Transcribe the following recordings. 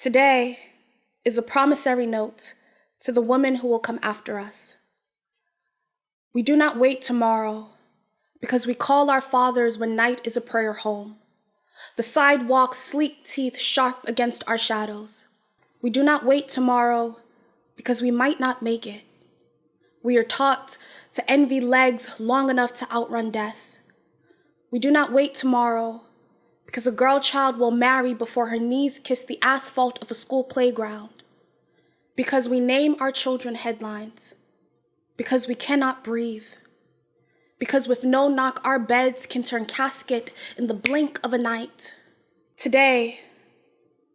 Today is a promissory note to the women who will come after us. We do not wait tomorrow because we call our fathers when night is a prayer home. The sidewalk's sleek teeth sharp against our shadows. We do not wait tomorrow because we might not make it. We are taught to envy legs long enough to outrun death. We do not wait tomorrow because a girl child will marry before her knees kiss the asphalt of a school playground. Because we name our children headlines. Because we cannot breathe. Because with no knock, our beds can turn casket in the blink of a night. Today,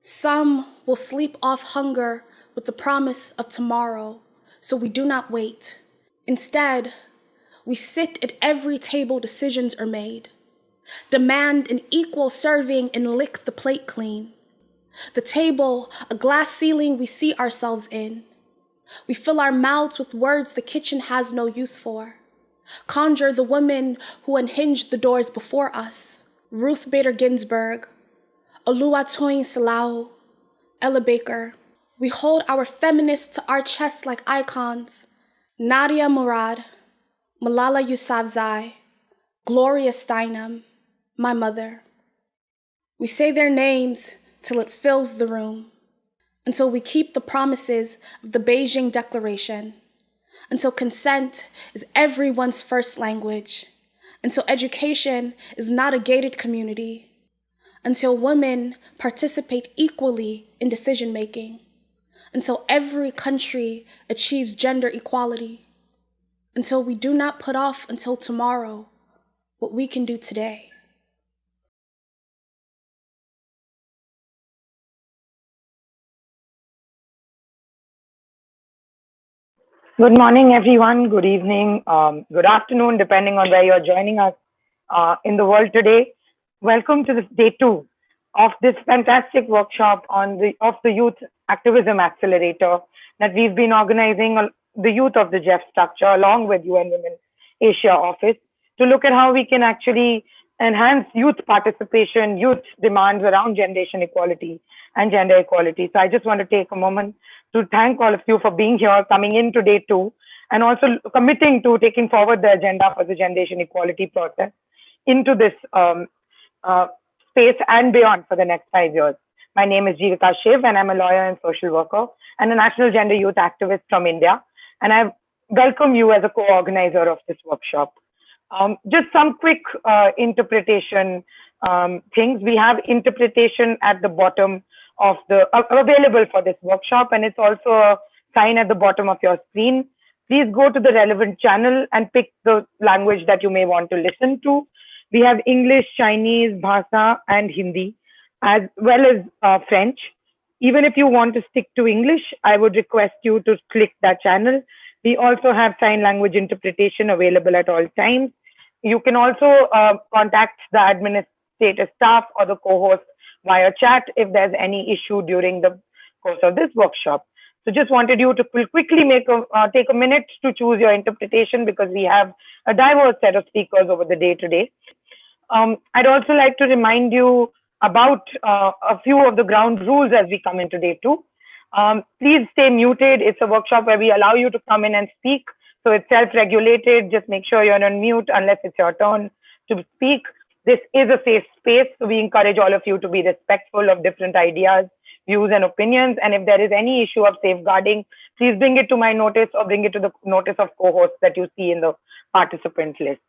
some will sleep off hunger with the promise of tomorrow, so we do not wait. Instead, we sit at every table decisions are made, demand an equal serving and lick the plate clean. The table, a glass ceiling we see ourselves in. We fill our mouths with words the kitchen has no use for. Conjure the women who unhinged the doors before us. Ruth Bader Ginsburg, Oluwatoyin Salau, Ella Baker. We hold our feminists to our chests like icons. Nadia Murad, Malala Yousafzai, Gloria Steinem, my mother. We say their names till it fills the room, until we keep the promises of the Beijing Declaration, until consent is everyone's first language, until education is not a gated community, until women participate equally in decision-making, until every country achieves gender equality, until we do not put off until tomorrow what we can do today. Good morning, everyone. Good evening, good afternoon, depending on where you're joining us in the world today. Welcome to this day 2 of this fantastic workshop of the Youth Activism Accelerator that we've been organizing the youth of the GEF structure along with UN Women Asia office to look at how we can actually enhance youth participation, youth demands around generation equality and gender equality. So I just want to take a moment to thank all of you for being here, coming in today too, and also committing to taking forward the agenda for the generation equality process into this space and beyond for the next 5 years. My name is Jeevika Shiv, and I'm a lawyer and social worker and a national gender youth activist from India. And I welcome you as a co-organizer of this workshop. Just some quick interpretation things. We have interpretation at the bottom of the available for this workshop, and it's also a sign at the bottom of your screen. Please go to the relevant channel and pick the language that you may want to listen to. We have English, Chinese, Bhasa, and Hindi, as well as French. Even if you want to stick to English, I would request you to click that channel. We also have sign language interpretation available at all times. You can also contact the administrative staff or the co-host via chat if there's any issue during the course of this workshop. So just wanted you to quickly take a minute to choose your interpretation because we have a diverse set of speakers over the day today. I'd also like to remind you about a few of the ground rules as we come into day 2. Please stay muted. It's a workshop where we allow you to come in and speak. So it's self-regulated. Just make sure you're on mute unless it's your turn to speak. This is a safe space, so we encourage all of you to be respectful of different ideas, views, and opinions. And if there is any issue of safeguarding, please bring it to my notice or bring it to the notice of co-hosts that you see in the participant list.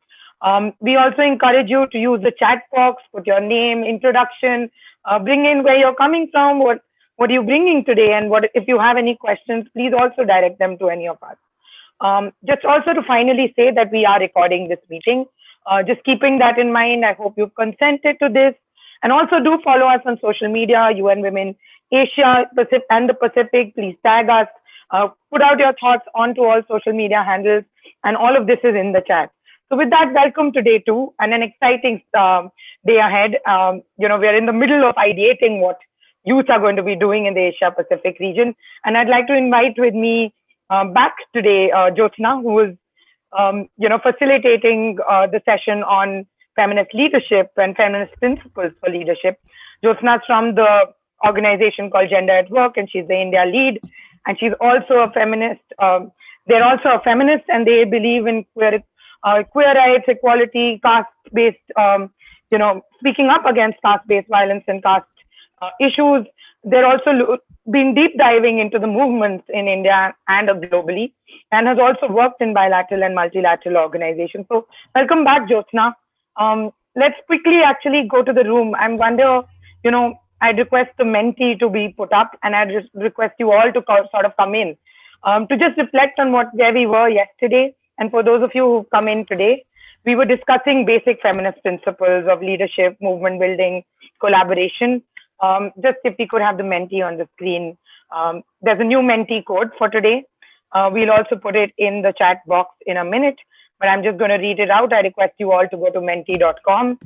We also encourage you to use the chat box, put your name, introduction, bring in where you're coming from, what are you bringing today, and if you have any questions, please also direct them to any of us. Just also to finally say that we are recording this meeting. Just keeping that in mind, I hope you've consented to this. And also do follow us on social media, UN Women Asia Pacific and the Pacific. Please tag us, put out your thoughts onto all social media handles, and all of this is in the chat. So with that, welcome to day 2 and an exciting day ahead. We're in the middle of ideating what youth are going to be doing in the Asia Pacific region. And I'd like to invite with me back today, Jyotsna, who is facilitating the session on feminist leadership and feminist principles for leadership. Jyotsna's from the organization called Gender at Work, and she's the India lead. And she's also a feminist. They're also a feminist, and they believe in queer rights, equality, caste-based, speaking up against caste-based violence and caste issues. They're also been deep diving into the movements in India and globally, and has also worked in bilateral and multilateral organizations. So welcome back, Jyotsna. Let's quickly actually go to the room. I wonder, I'd request the mentee to be put up, and I'd just request you all to sort of come in to just reflect on where we were yesterday. And for those of you who've come in today, we were discussing basic feminist principles of leadership, movement building, collaboration. Just if we could have the mentee on the screen. There's a new mentee code for today. We'll also put it in the chat box in a minute, but I'm just going to read it out. I request you all to go to mentee.com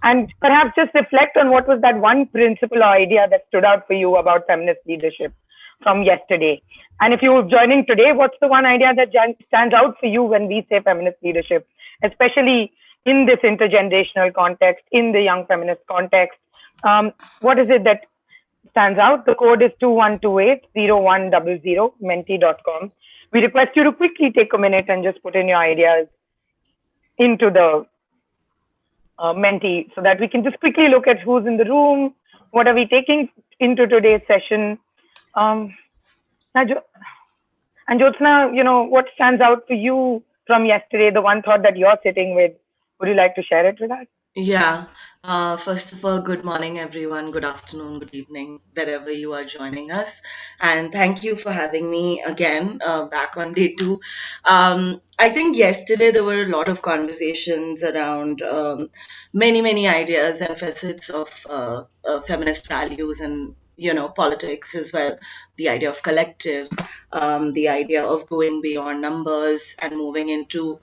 and perhaps just reflect on what was that one principle or idea that stood out for you about feminist leadership from yesterday. And if you're joining today, what's the one idea that stands out for you when we say feminist leadership, especially in this intergenerational context, in the young feminist context? What is it that stands out? The code is 2128-0100, mentee.com. We request you to quickly take a minute and just put in your ideas into the mentee so that we can just quickly look at who's in the room, what are we taking into today's session. And Jyotsna, what stands out for you from yesterday, the one thought that you're sitting with? Would you like to share it with us? Yeah. First of all, good morning, everyone. Good afternoon, good evening, wherever you are joining us. And thank you for having me again back on day 2. I think yesterday there were a lot of conversations around many ideas and facets of feminist values and politics as well. The idea of collective, the idea of going beyond numbers and moving into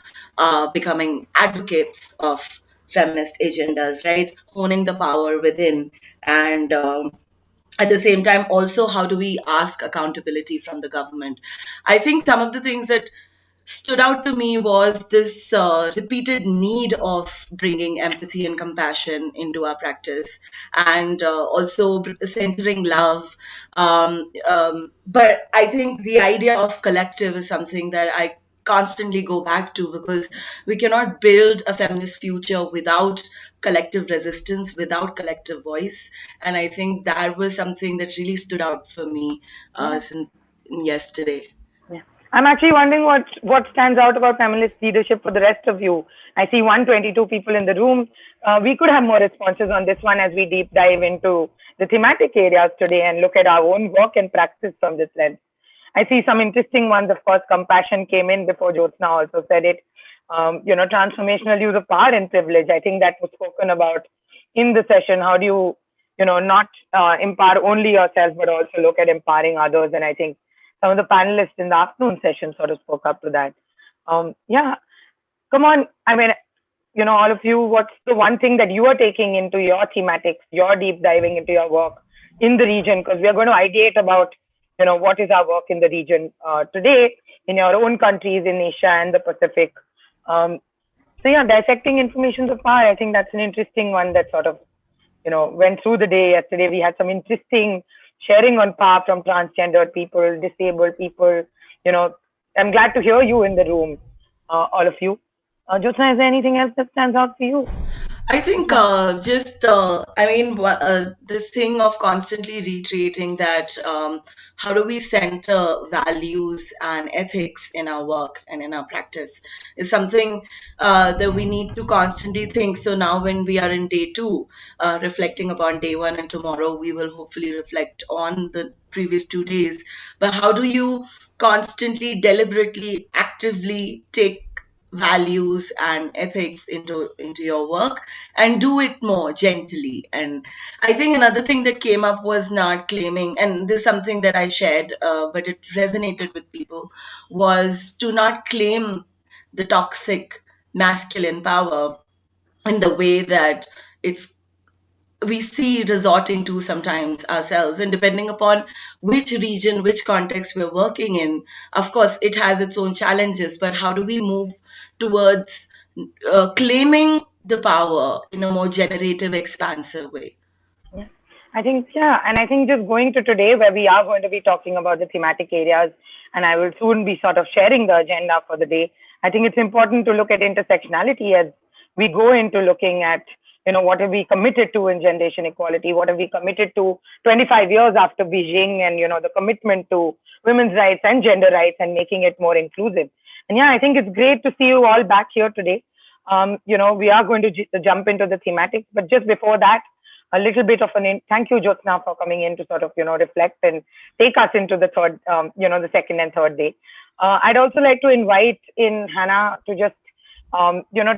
becoming advocates of feminist agendas, right? Honing the power within. And at the same time, also, how do we ask accountability from the government? I think some of the things that stood out to me was this repeated need of bringing empathy and compassion into our practice, and also centering love. But I think the idea of collective is something that I constantly go back to, because we cannot build a feminist future without collective resistance, without collective voice. And I think that was something that really stood out for me yesterday. I'm actually wondering what stands out about feminist leadership for the rest of you. I see 122 people in the room. We could have more responses on this one as we deep dive into the thematic areas today and look at our own work and practice from this lens. I see some interesting ones. Of course, compassion came in before Jyotsna also said it. Transformational use of power and privilege. I think that was spoken about in the session. How do you, not empower only yourself, but also look at empowering others? And I think some of the panelists in the afternoon session sort of spoke up to that. Come on. I mean, all of you, what's the one thing that you are taking into your thematics, your deep diving into your work in the region? Because we are going to ideate about, what is our work in the region today in your own countries in Asia and the Pacific. Dissecting information of power, I think that's an interesting one that sort of, went through the day yesterday. We had some interesting sharing on power from transgendered people, disabled people. I'm glad to hear you in the room, all of you. Jyotsna, is there anything else that stands out for you? I think this thing of constantly reiterating that how do we center values and ethics in our work and in our practice is something that we need to constantly think. So now when we are in day 2, reflecting upon day 1, and tomorrow we will hopefully reflect on the previous 2 days. But how do you constantly, deliberately, actively take values and ethics into your work and do it more gently? And I think another thing that came up was not claiming, and this is something that I shared, but it resonated with people, was to not claim the toxic masculine power in the way that we see resorting to sometimes ourselves. And depending upon which region, which context we're working in, of course, it has its own challenges. But how do we move towards claiming the power in a more generative, expansive way? Yeah. I think, yeah, and I think just going to today, where we are going to be talking about the thematic areas, and I will soon be sort of sharing the agenda for the day. I think it's important to look at intersectionality as we go into looking at, what have we committed to in generation equality? What have we committed to 25 years after Beijing, and, the commitment to women's rights and gender rights and making it more inclusive. And yeah, I think it's great to see you all back here today. We are going to jump into the thematic, but just before that, a little bit of thank you, Jyotsna, for coming in to sort of, reflect and take us into the third, the second and third day. I'd also like to invite in Hannah to just,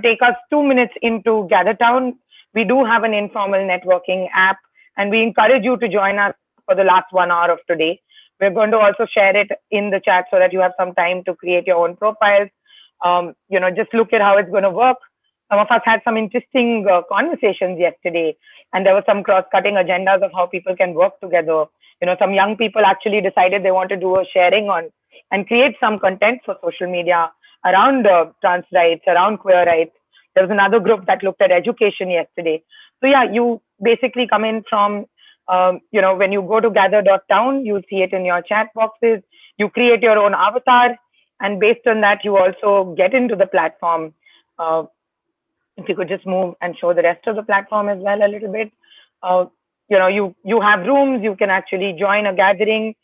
take us 2 minutes into GatherTown. We do have an informal networking app, and we encourage you to join us for the last 1 hour of today. We're going to also share it in the chat so that you have some time to create your own profiles. Just look at how it's going to work. Some of us had some interesting conversations yesterday, and there were some cross-cutting agendas of how people can work together. Some young people actually decided they want to do a sharing on and create some content for social media around trans rights, around queer rights. There was another group that looked at education yesterday. So yeah, you basically come in from, when you go to gather.town, you'll see it in your chat boxes. You create your own avatar, and based on that, you also get into the platform. If you could just move and show the rest of the platform as well a little bit. You have rooms, you can actually join a gathering.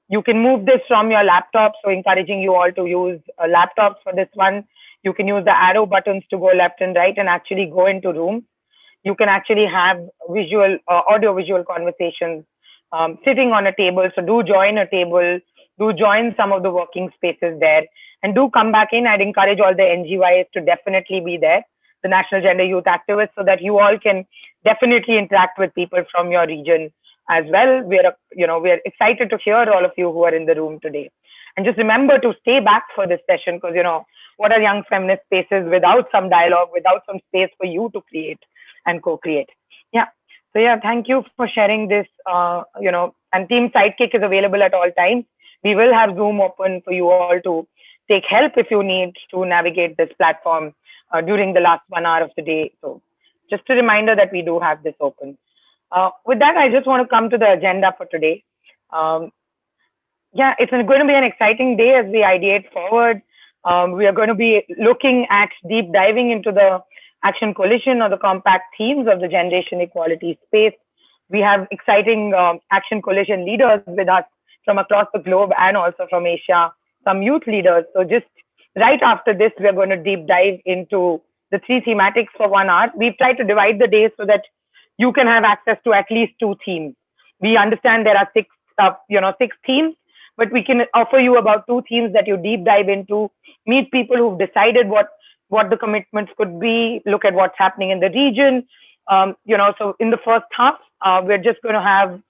You can move this from your laptop, so encouraging you all to use laptops for this one. You can use the arrow buttons to go left and right and actually go into rooms. You can actually have audio-visual conversations sitting on a table. So do join a table, do join some of the working spaces there, and do come back in. I'd encourage all the NGYs to definitely be there, the National Gender Youth Activists, so that you all can definitely interact with people from your region as well. We're excited to hear all of you who are in the room today. And just remember to stay back for this session, because, what are young feminist spaces without some dialogue, without some space for you to create and co-create? Yeah. So yeah, thank you for sharing this, and Team Sidekick is available at all times. We will have Zoom open for you all to take help if you need to navigate this platform during the last 1 hour of the day. So just a reminder that we do have this open. With that, I just want to come to the agenda for today. It's going to be an exciting day as we ideate forward. We are going to be looking at deep diving into the Action Coalition or the compact themes of the generation equality space. We have exciting Action Coalition leaders with us from across the globe and also from Asia, some youth leaders. So just right after this, we're going to deep dive into the 3 thematics for 1 hour. We've tried to divide the day so that you can have access to at least 2 themes. We understand there are 6 themes, but we can offer you about 2 themes that you deep dive into, meet people who've decided what the commitments could be, look at what's happening in the region. So in the first half, we're just going to have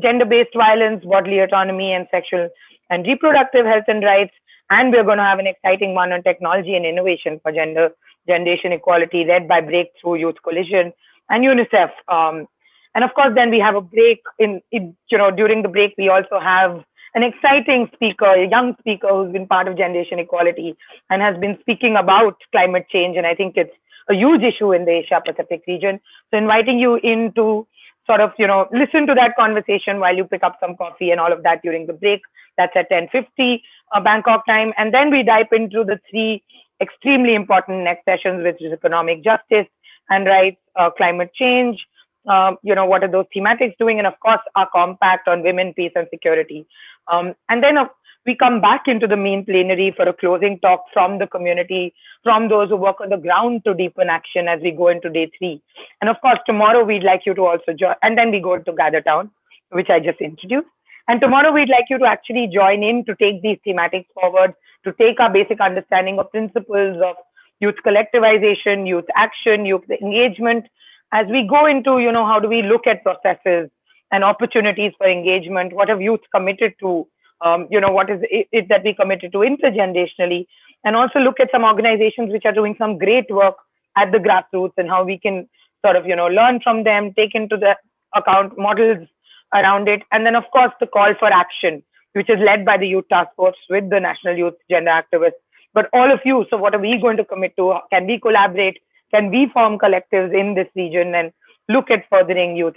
gender-based violence, bodily autonomy, and sexual and reproductive health and rights. And we're going to have an exciting one on technology and innovation for generation equality, led by Breakthrough Youth Coalition and UNICEF. And of course, then we have a break. During the break, we also have an exciting speaker, a young speaker who's been part of generation equality and has been speaking about climate change. And I think it's a huge issue in the Asia Pacific region. So inviting you in to sort of, listen to that conversation while you pick up some coffee and all of that during the break. That's at 10:50 Bangkok time. And then we dive into the 3 extremely important next sessions, which is economic justice and rights, climate change, what are those thematics doing? And of course, our compact on women, peace and security. And then we come back into the main plenary for a closing talk from the community, from those who work on the ground to deepen action as we go into day 3. And of course, tomorrow we'd like you to also join, and then we go to GatherTown, which I just introduced. And tomorrow we'd like you to actually join in to take these thematics forward, to take our basic understanding of principles of youth collectivization, youth action, youth engagement, as we go into, how do we look at processes and opportunities for engagement? What have youth committed to? What is it that we committed to intergenerationally? And also look at some organizations which are doing some great work at the grassroots and how we can sort of, learn from them, take into the account models around it. And then, of course, the call for action, which is led by the Youth Task Force with the National Youth Gender Activists. But all of you, so what are we going to commit to? Can we collaborate? Can we form collectives in this region? And look at furthering youth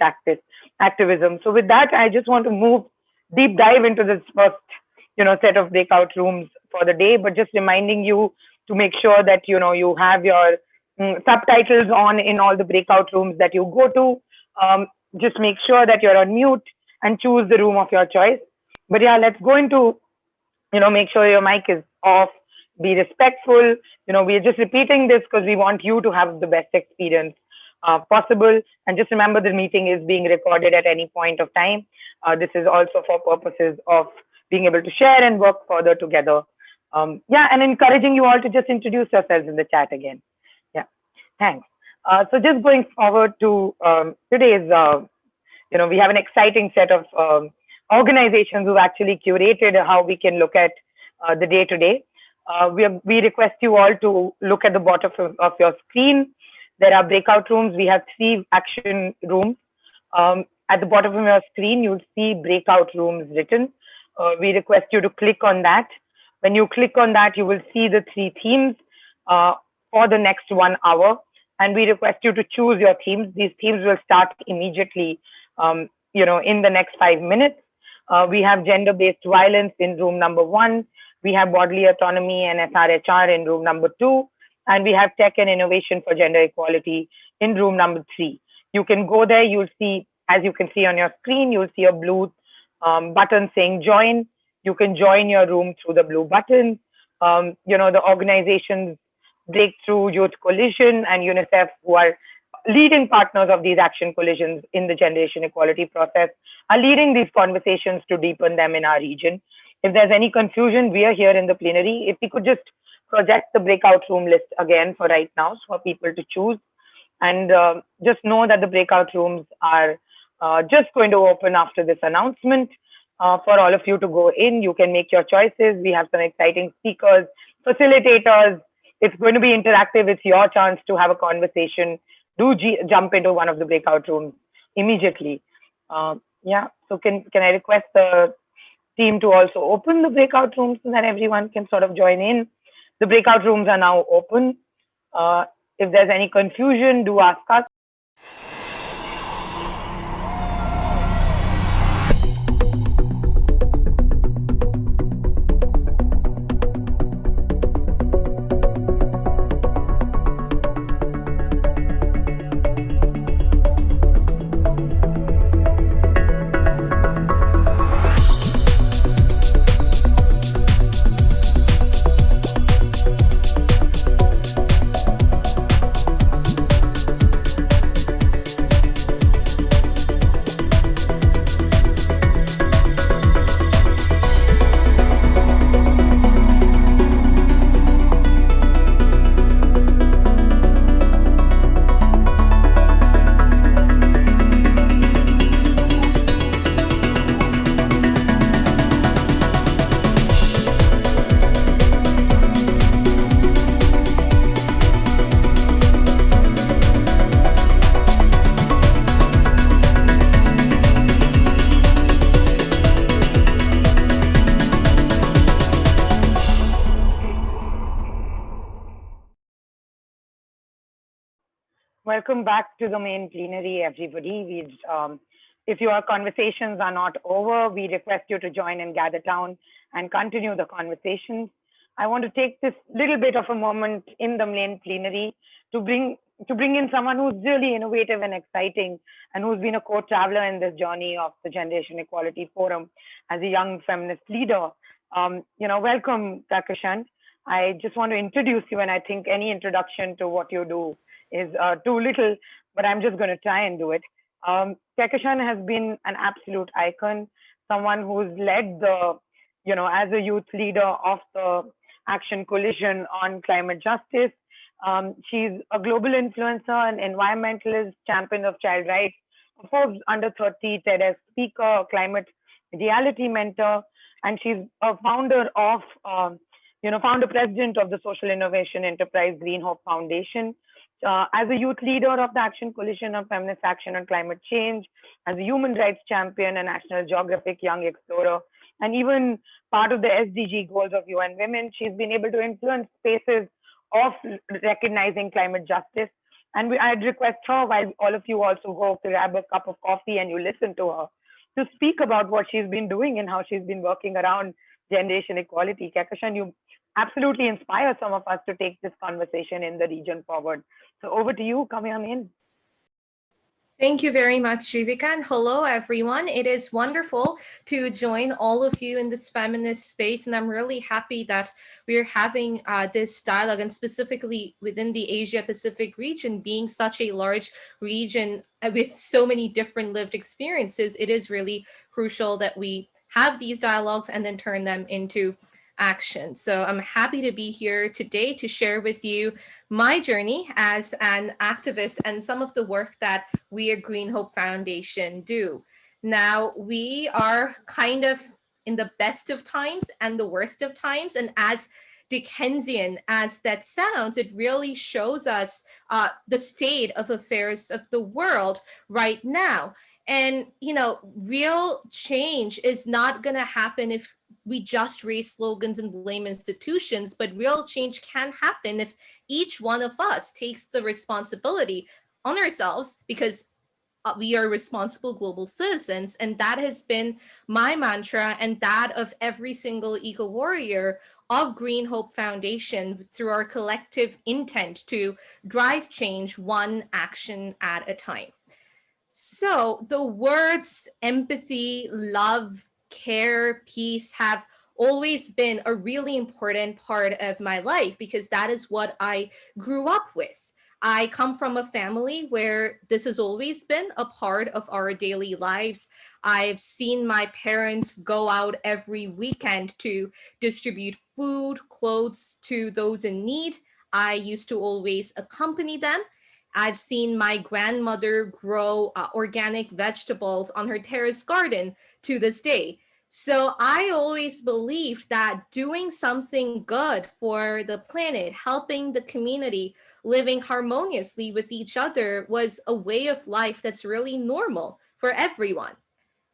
activism. So with that, I just want to move deep dive into this first, set of breakout rooms for the day, but just reminding you to make sure that, you have your subtitles on in all the breakout rooms that you go to. Just make sure that you're on mute and choose the room of your choice. But yeah, let's go into, make sure your mic is off, be respectful. We're just repeating this because we want you to have the best experience possible. And just remember the meeting is being recorded at any point of time. This is also for purposes of being able to share and work further together. Yeah, and encouraging you all to just introduce yourselves in the chat again. Yeah, thanks. So just going forward to today's, we have an exciting set of organizations who've actually curated how we can look at the day to day. We request you all to look at the bottom of your screen. There are breakout rooms. We have 3 action rooms. At the bottom of your screen, you'll see breakout rooms written. We request you to click on that. When you click on that, you will see the 3 themes for the next 1 hour. And we request you to choose your themes. These themes will start immediately, in the next 5 minutes. We have gender-based violence in room number 1. We have bodily autonomy and SRHR in room number 2. And we have tech and innovation for gender equality in room number 3. You can go there. You'll see, as you can see on your screen, you'll see a blue button saying join. You can join your room through the blue button. The organizations Breakthrough Youth Coalition and UNICEF, who are leading partners of these action coalitions in the generation equality process, are leading these conversations to deepen them in our region. If there's any confusion, we are here in the plenary. If we could just project the breakout room list again for right now for people to choose. And just know that the breakout rooms are just going to open after this announcement for all of you to go in. You can make your choices. We have some exciting speakers, facilitators. It's going to be interactive. It's your chance to have a conversation. Do jump into one of the breakout rooms immediately. Yeah, so can I request the team to also open the breakout rooms so that everyone can sort of join in. The breakout rooms are now open. If there's any confusion, do ask us. Welcome back to the main plenary, everybody. If your conversations are not over, we request you to join in Gather Town and continue the conversations. I want to take this little bit of a moment in the main plenary to bring in someone who's really innovative and exciting and who's been a co-traveler in this journey of the Generation Equality Forum as a young feminist leader. Welcome, Takashan. I just want to introduce you, and I think any introduction to what you do is too little, but I'm just going to try and do it. Takashan has been an absolute icon, someone who's led the, as a youth leader of the Action Coalition on Climate Justice. She's a global influencer, an environmentalist, champion of child rights, a Forbes Under 30 TEDx speaker, a climate reality mentor, and she's a founder of, founder president of the social innovation enterprise Green Hope Foundation. As a youth leader of the Action Coalition on Feminist Action on Climate Change, as a human rights champion, a National Geographic Young Explorer, and even part of the SDG goals of UN Women, she's been able to influence spaces of recognizing climate justice And I'd request her, while all of you also go grab a cup of coffee and you listen to her, to speak about what she's been doing and how she's been working around generation equality. Kehkashan, you absolutely inspire some of us to take this conversation in the region forward. So over to you. Come on in. Thank you very much, Jivika, and hello, everyone. It is wonderful to join all of you in this feminist space, and I'm really happy that we're having this dialogue, and specifically within the Asia-Pacific region, being such a large region with so many different lived experiences. It is really crucial that we have these dialogues and then turn them into action. So I'm happy to be here today to share with you my journey as an activist and some of the work that we at Green Hope Foundation do. Now, we are kind of in the best of times and the worst of times, and as Dickensian as that sounds, it really shows us the state of affairs of the world right now. And, you know, real change is not going to happen if we just raise slogans and blame institutions, but real change can happen if each one of us takes the responsibility on ourselves, because we are responsible global citizens. And that has been my mantra and that of every single eco warrior of Green Hope Foundation through our collective intent to drive change one action at a time. So the words empathy, love, care, peace have always been a really important part of my life because that is what I grew up with. I come from a family where this has always been a part of our daily lives. I've seen my parents go out every weekend to distribute food, clothes to those in need. I used to always accompany them. I've seen my grandmother grow organic vegetables on her terrace garden to this day. So I always believed that doing something good for the planet, helping the community, living harmoniously with each other was a way of life that's really normal for everyone.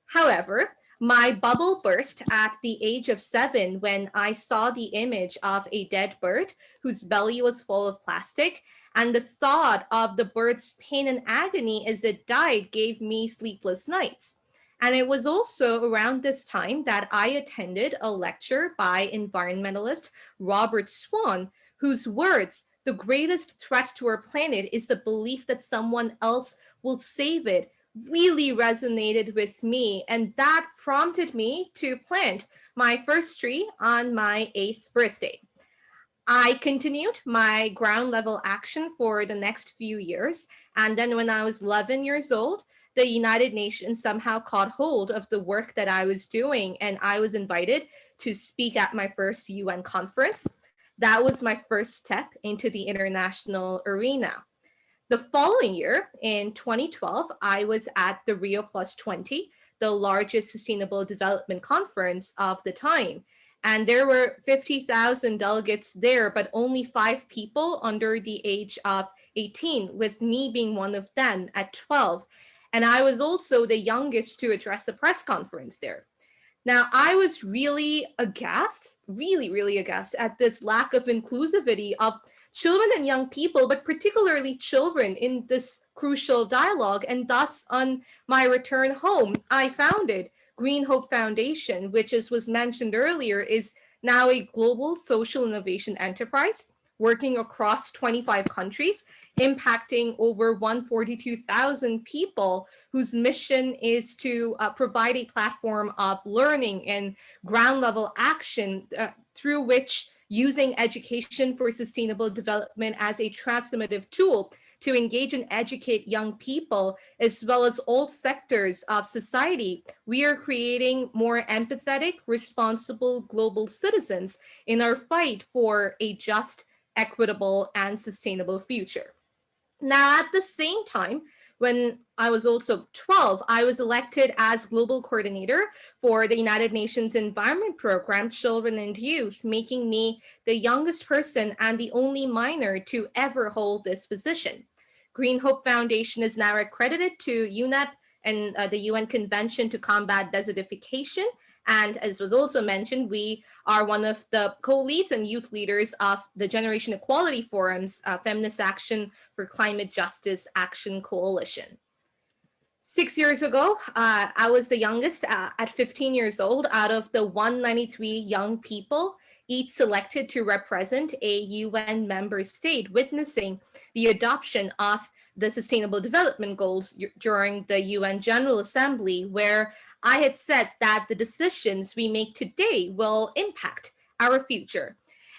However, my bubble burst at the age of 7 when I saw the image of a dead bird whose belly was full of plastic, and the thought of the bird's pain and agony as it died gave me sleepless nights. And it was also around this time that I attended a lecture by environmentalist Robert Swan, whose words, "The greatest threat to our planet is the belief that someone else will save it," really resonated with me. And that prompted me to plant my first tree on my 8th birthday. I continued my ground level action for the next few years. And then when I was 11 years old, the United Nations somehow caught hold of the work that I was doing, and I was invited to speak at my first UN conference. That was my first step into the international arena. The following year, in 2012, I was at the Rio Plus 20, the largest sustainable development conference of the time. And there were 50,000 delegates there, but only 5 people under the age of 18, with me being one of them at 12. And I was also the youngest to address a press conference there. Now, I was really aghast, really aghast at this lack of inclusivity of children and young people, but particularly children in this crucial dialogue. And thus, on my return home, I founded Green Hope Foundation, which, as was mentioned earlier, is now a global social innovation enterprise working across 25 countries, impacting over 142,000 people, whose mission is to provide a platform of learning and ground level action through which using education for sustainable development as a transformative tool to engage and educate young people, as well as all sectors of society, we are creating more empathetic, responsible global citizens in our fight for a just, equitable, and sustainable future. Now, at the same time, when I was also 12, I was elected as global coordinator for the United Nations Environment Program, Children and Youth, making me the youngest person and the only minor to ever hold this position. Green Hope Foundation is now accredited to UNEP and the UN Convention to Combat Desertification And as was also mentioned, we are one of the co-leads and youth leaders of the Generation Equality Forum's Feminist Action for Climate Justice Action Coalition. 6 years ago, I was the youngest at 15 years old out of the 193 young people, each selected to represent a UN member state, witnessing the adoption of the Sustainable Development Goals during the UN General Assembly, where I had said that the decisions we make today will impact our future.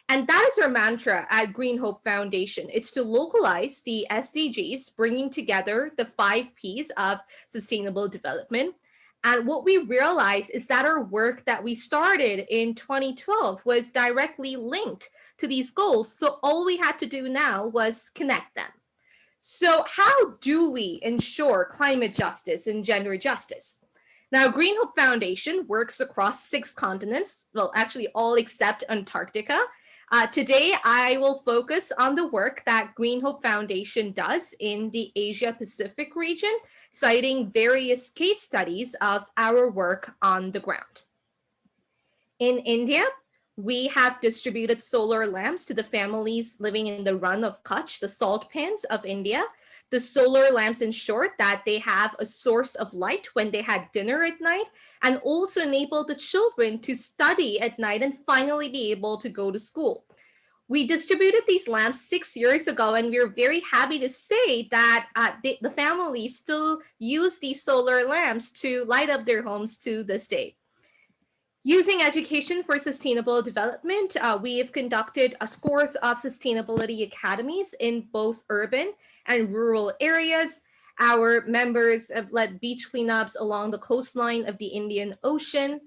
And that is our mantra at Green Hope Foundation. It's to localize the SDGs, bringing together the 5 Ps of sustainable development. And what we realized is that our work that we started in 2012 was directly linked to these goals. So all we had to do now was connect them. So how do we ensure climate justice and gender justice? Now, Green Hope Foundation works across 6 continents, well, actually all except Antarctica. Today, I will focus on the work that Green Hope Foundation does in the Asia Pacific region, citing various case studies of our work on the ground. In India, we have distributed solar lamps to the families living in the run of Kutch, the salt pans of India. The solar lamps ensured that they have a source of light when they had dinner at night, and also enabled the children to study at night and finally be able to go to school. We distributed these lamps 6 years ago, and we're very happy to say that the families still use these solar lamps to light up their homes to this day. Using education for sustainable development, we have conducted scores of sustainability academies in both urban and rural areas. Our members have led beach cleanups along the coastline of the Indian Ocean.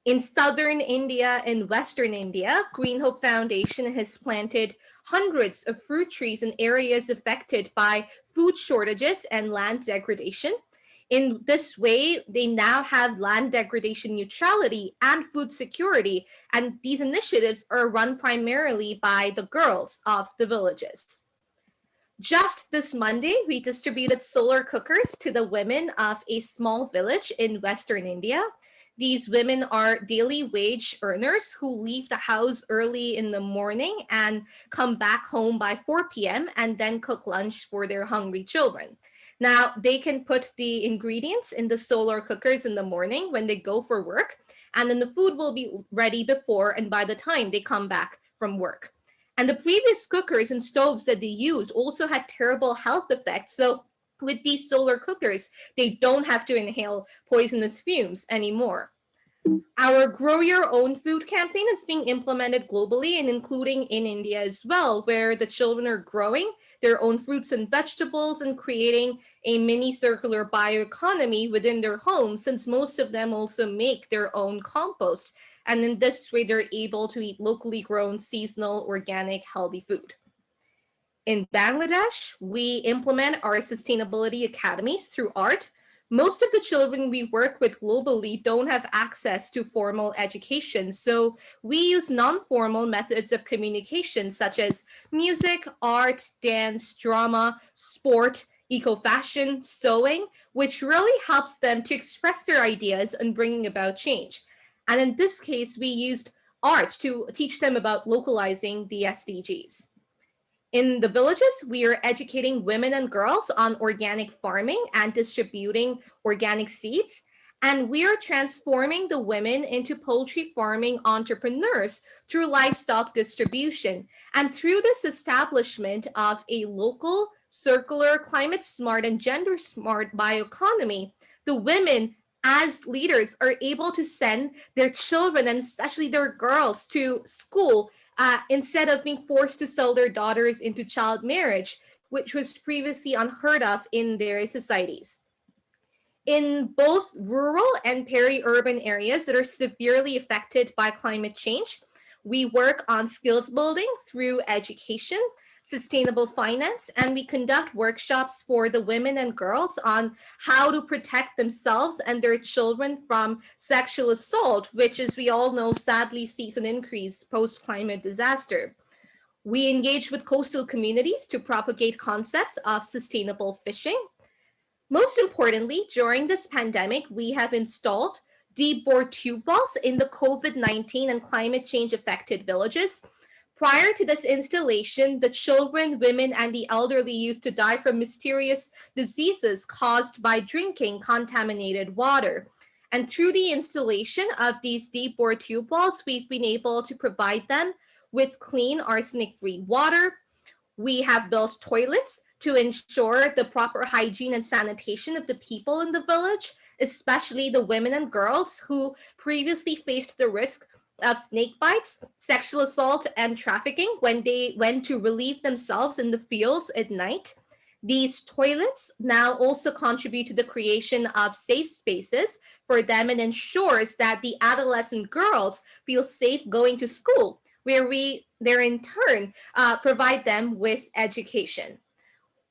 In southern India and western India, Green Hope Foundation has planted hundreds of fruit trees in areas affected by food shortages and land degradation. In this way, they now have land degradation neutrality and food security, and these initiatives are run primarily by the girls of the villages. Just this Monday, we distributed solar cookers to the women of a small village in Western India. These women are daily wage earners who leave the house early in the morning and come back home by 4 p.m. and then cook lunch for their hungry children. Now, they can put the ingredients in the solar cookers in the morning when they go for work, and then the food will be ready before and by the time they come back from work. And the previous cookers and stoves that they used also had terrible health effects. So with these solar cookers, they don't have to inhale poisonous fumes anymore. Our Grow Your Own Food campaign is being implemented globally and including in India as well, where the children are growing their own fruits and vegetables and creating a mini circular bioeconomy within their homes, since most of them also make their own compost. And in this way, they're able to eat locally grown, seasonal, organic, healthy food. In Bangladesh, we implement our sustainability academies through art. Most of the children we work with globally don't have access to formal education, so we use non-formal methods of communication such as music, art, dance, drama, sport, eco-fashion, sewing, which really helps them to express their ideas and bringing about change. And in this case, we used art to teach them about localizing the SDGs. In the villages, we are educating women and girls on organic farming and distributing organic seeds. And we are transforming the women into poultry farming entrepreneurs through livestock distribution. And through this establishment of a local, circular, climate smart, and gender smart bioeconomy, the women as leaders are able to send their children, and especially their girls, to school instead of being forced to sell their daughters into child marriage, which was previously unheard of in their societies. In both rural and peri-urban areas that are severely affected by climate change, we work on skills building through education, sustainable finance, and we conduct workshops for the women and girls on how to protect themselves and their children from sexual assault, which, as we all know, sadly sees an increase post-climate disaster. We engage with coastal communities to propagate concepts of sustainable fishing. Most importantly, during this pandemic, we have installed deep bore tube wells in the COVID-19 and climate change affected villages. Prior to this installation, the children, women, and the elderly used to die from mysterious diseases caused by drinking contaminated water. And through the installation of these deep bore tube wells, we've been able to provide them with clean, arsenic-free water. We have built toilets to ensure the proper hygiene and sanitation of the people in the village, especially the women and girls who previously faced the risk of snake bites, sexual assault, and trafficking when they went to relieve themselves in the fields at night. These toilets now also contribute to the creation of safe spaces for them and ensures that the adolescent girls feel safe going to school, where we there in turn provide them with education.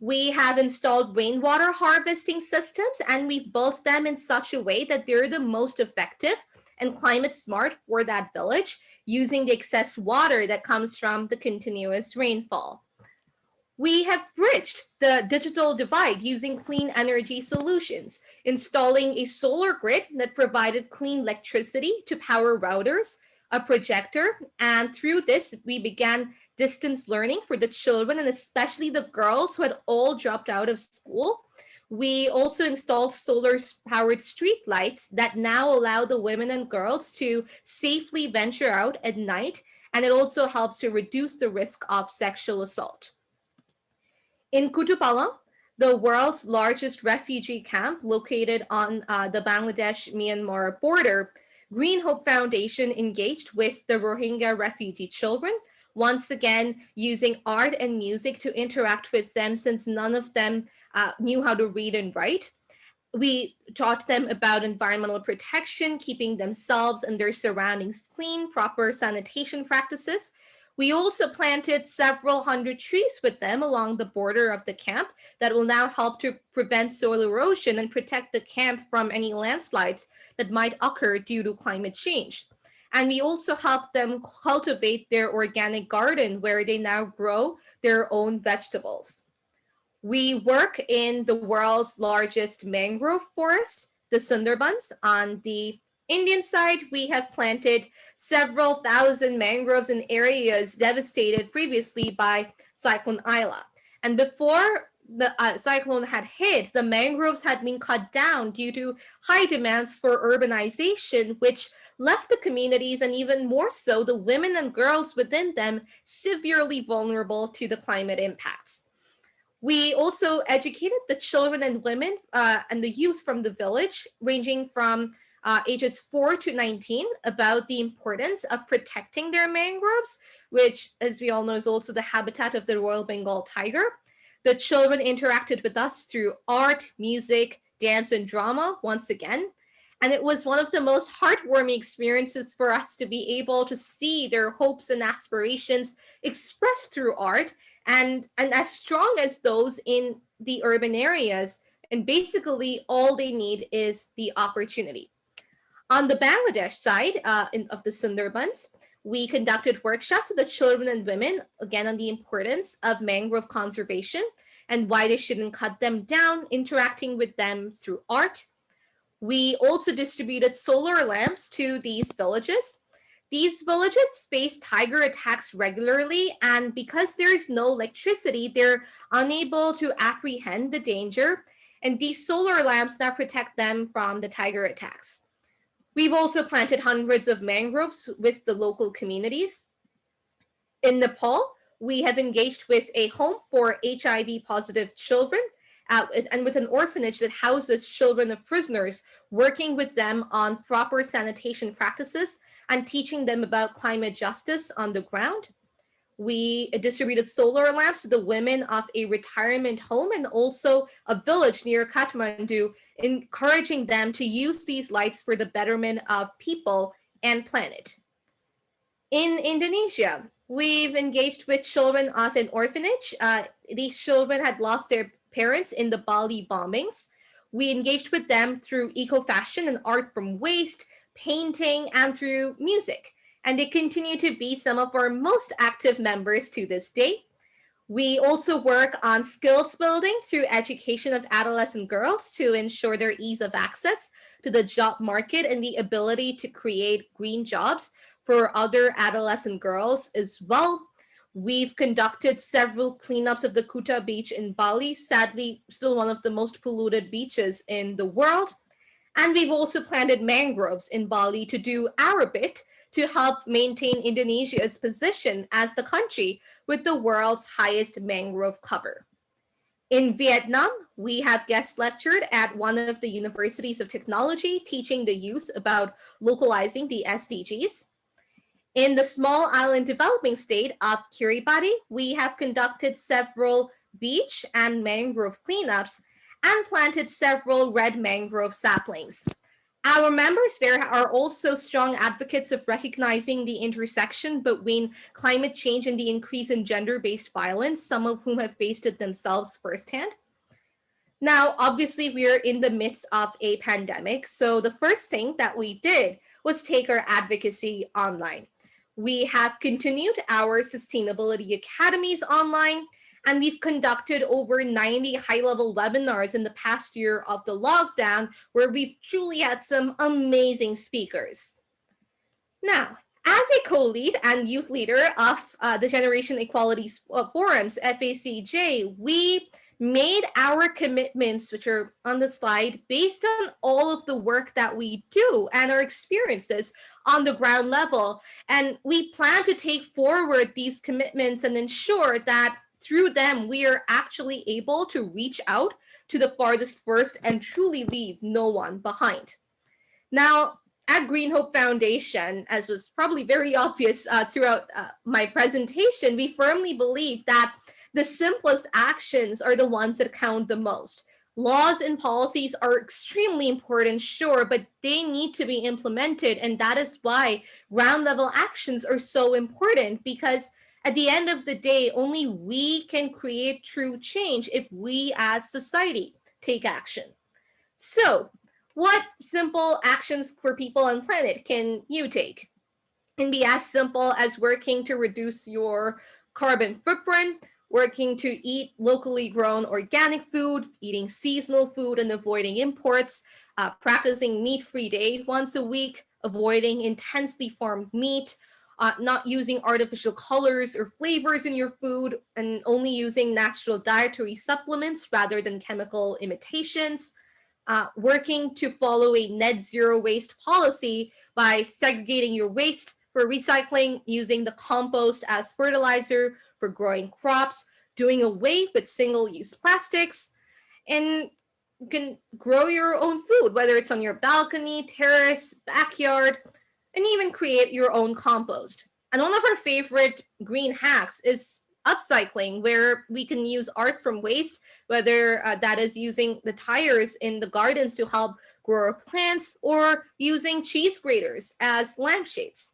We have installed rainwater harvesting systems, and we've built them in such a way that they're the most effective and climate smart for that village, using the excess water that comes from the continuous rainfall. We have bridged the digital divide using clean energy solutions, installing a solar grid that provided clean electricity to power routers, a projector, and through this, we began distance learning for the children and especially the girls who had all dropped out of school. We also installed solar-powered street lights that now allow the women and girls to safely venture out at night, and it also helps to reduce the risk of sexual assault. In Kutupalong, the world's largest refugee camp located on the Bangladesh-Myanmar border, Green Hope Foundation engaged with the Rohingya refugee children, once again using art and music to interact with them since none of them knew how to read and write. We taught them about environmental protection, keeping themselves and their surroundings clean, proper sanitation practices. We also planted several hundred trees with them along the border of the camp that will now help to prevent soil erosion and protect the camp from any landslides that might occur due to climate change. And we also help them cultivate their organic garden where they now grow their own vegetables. We work in the world's largest mangrove forest, the Sundarbans. On the Indian side, we have planted several thousand mangroves in areas devastated previously by Cyclone Isla. And before the cyclone had hit, the mangroves had been cut down due to high demands for urbanization, which left the communities, and even more so, the women and girls within them, severely vulnerable to the climate impacts. We also educated the children and women and the youth from the village, ranging from ages 4 to 19, about the importance of protecting their mangroves, which, as we all know, is also the habitat of the Royal Bengal tiger. The children interacted with us through art, music, dance, and drama once again. And it was one of the most heartwarming experiences for us to be able to see their hopes and aspirations expressed through art, and as strong as those in the urban areas. And basically, all they need is the opportunity. On the Bangladesh side of the Sundarbans, we conducted workshops with the children and women, again, on the importance of mangrove conservation and why they shouldn't cut them down, interacting with them through art. We also distributed solar lamps to these villages. These villages face tiger attacks regularly, and because there is no electricity, they're unable to apprehend the danger, and these solar lamps now protect them from the tiger attacks. We've also planted hundreds of mangroves with the local communities. In Nepal, we have engaged with a home for HIV-positive children and with an orphanage that houses children of prisoners, working with them on proper sanitation practices and teaching them about climate justice on the ground. We distributed solar lamps to the women of a retirement home and also a village near Kathmandu, encouraging them to use these lights for the betterment of people and planet. In Indonesia, we've engaged with children of an orphanage. These children had lost their parents in the Bali bombings. We engaged with them through eco-fashion and art from waste, painting, and through music. And they continue to be some of our most active members to this day. We also work on skills building through education of adolescent girls to ensure their ease of access to the job market and the ability to create green jobs for other adolescent girls as well. We've conducted several cleanups of the Kuta beach in Bali, sadly, still one of the most polluted beaches in the world. And we've also planted mangroves in Bali to do our bit to help maintain Indonesia's position as the country with the world's highest mangrove cover. In Vietnam, we have guest lectured at one of the universities of technology, teaching the youth about localizing the SDGs. In the small island developing state of Kiribati, we have conducted several beach and mangrove cleanups and planted several red mangrove saplings. Our members there are also strong advocates of recognizing the intersection between climate change and the increase in gender-based violence, some of whom have faced it themselves firsthand. Now, obviously, we're in the midst of a pandemic, so the first thing that we did was take our advocacy online. We have continued our sustainability academies online, and we've conducted over 90 high-level webinars in the past year of the lockdown, where we've truly had some amazing speakers. Now, as a co-lead and youth leader of the Generation Equality Forums, FACJ, we made our commitments, which are on the slide, based on all of the work that we do and our experiences on the ground level. And we plan to take forward these commitments and ensure that through them, we are actually able to reach out to the farthest first and truly leave no one behind. Now, at Green Hope Foundation, as was probably very obvious throughout my presentation, we firmly believe that the simplest actions are the ones that count the most. Laws and policies are extremely important, sure, but they need to be implemented. And that is why ground level actions are so important, because at the end of the day, only we can create true change if we as society take action. So, what simple actions for people on planet can you take? It can be as simple as working to reduce your carbon footprint, working to eat locally grown organic food, eating seasonal food and avoiding imports, practicing meat-free day once a week, avoiding intensely farmed meat, not using artificial colors or flavors in your food, and only using natural dietary supplements rather than chemical imitations, working to follow a net zero waste policy by segregating your waste for recycling, using the compost as fertilizer for growing crops, doing away with single-use plastics, and you can grow your own food, whether it's on your balcony, terrace, backyard, and even create your own compost. And one of our favorite green hacks is upcycling, where we can use art from waste, whether that is using the tires in the gardens to help grow our plants, or using cheese graters as lampshades.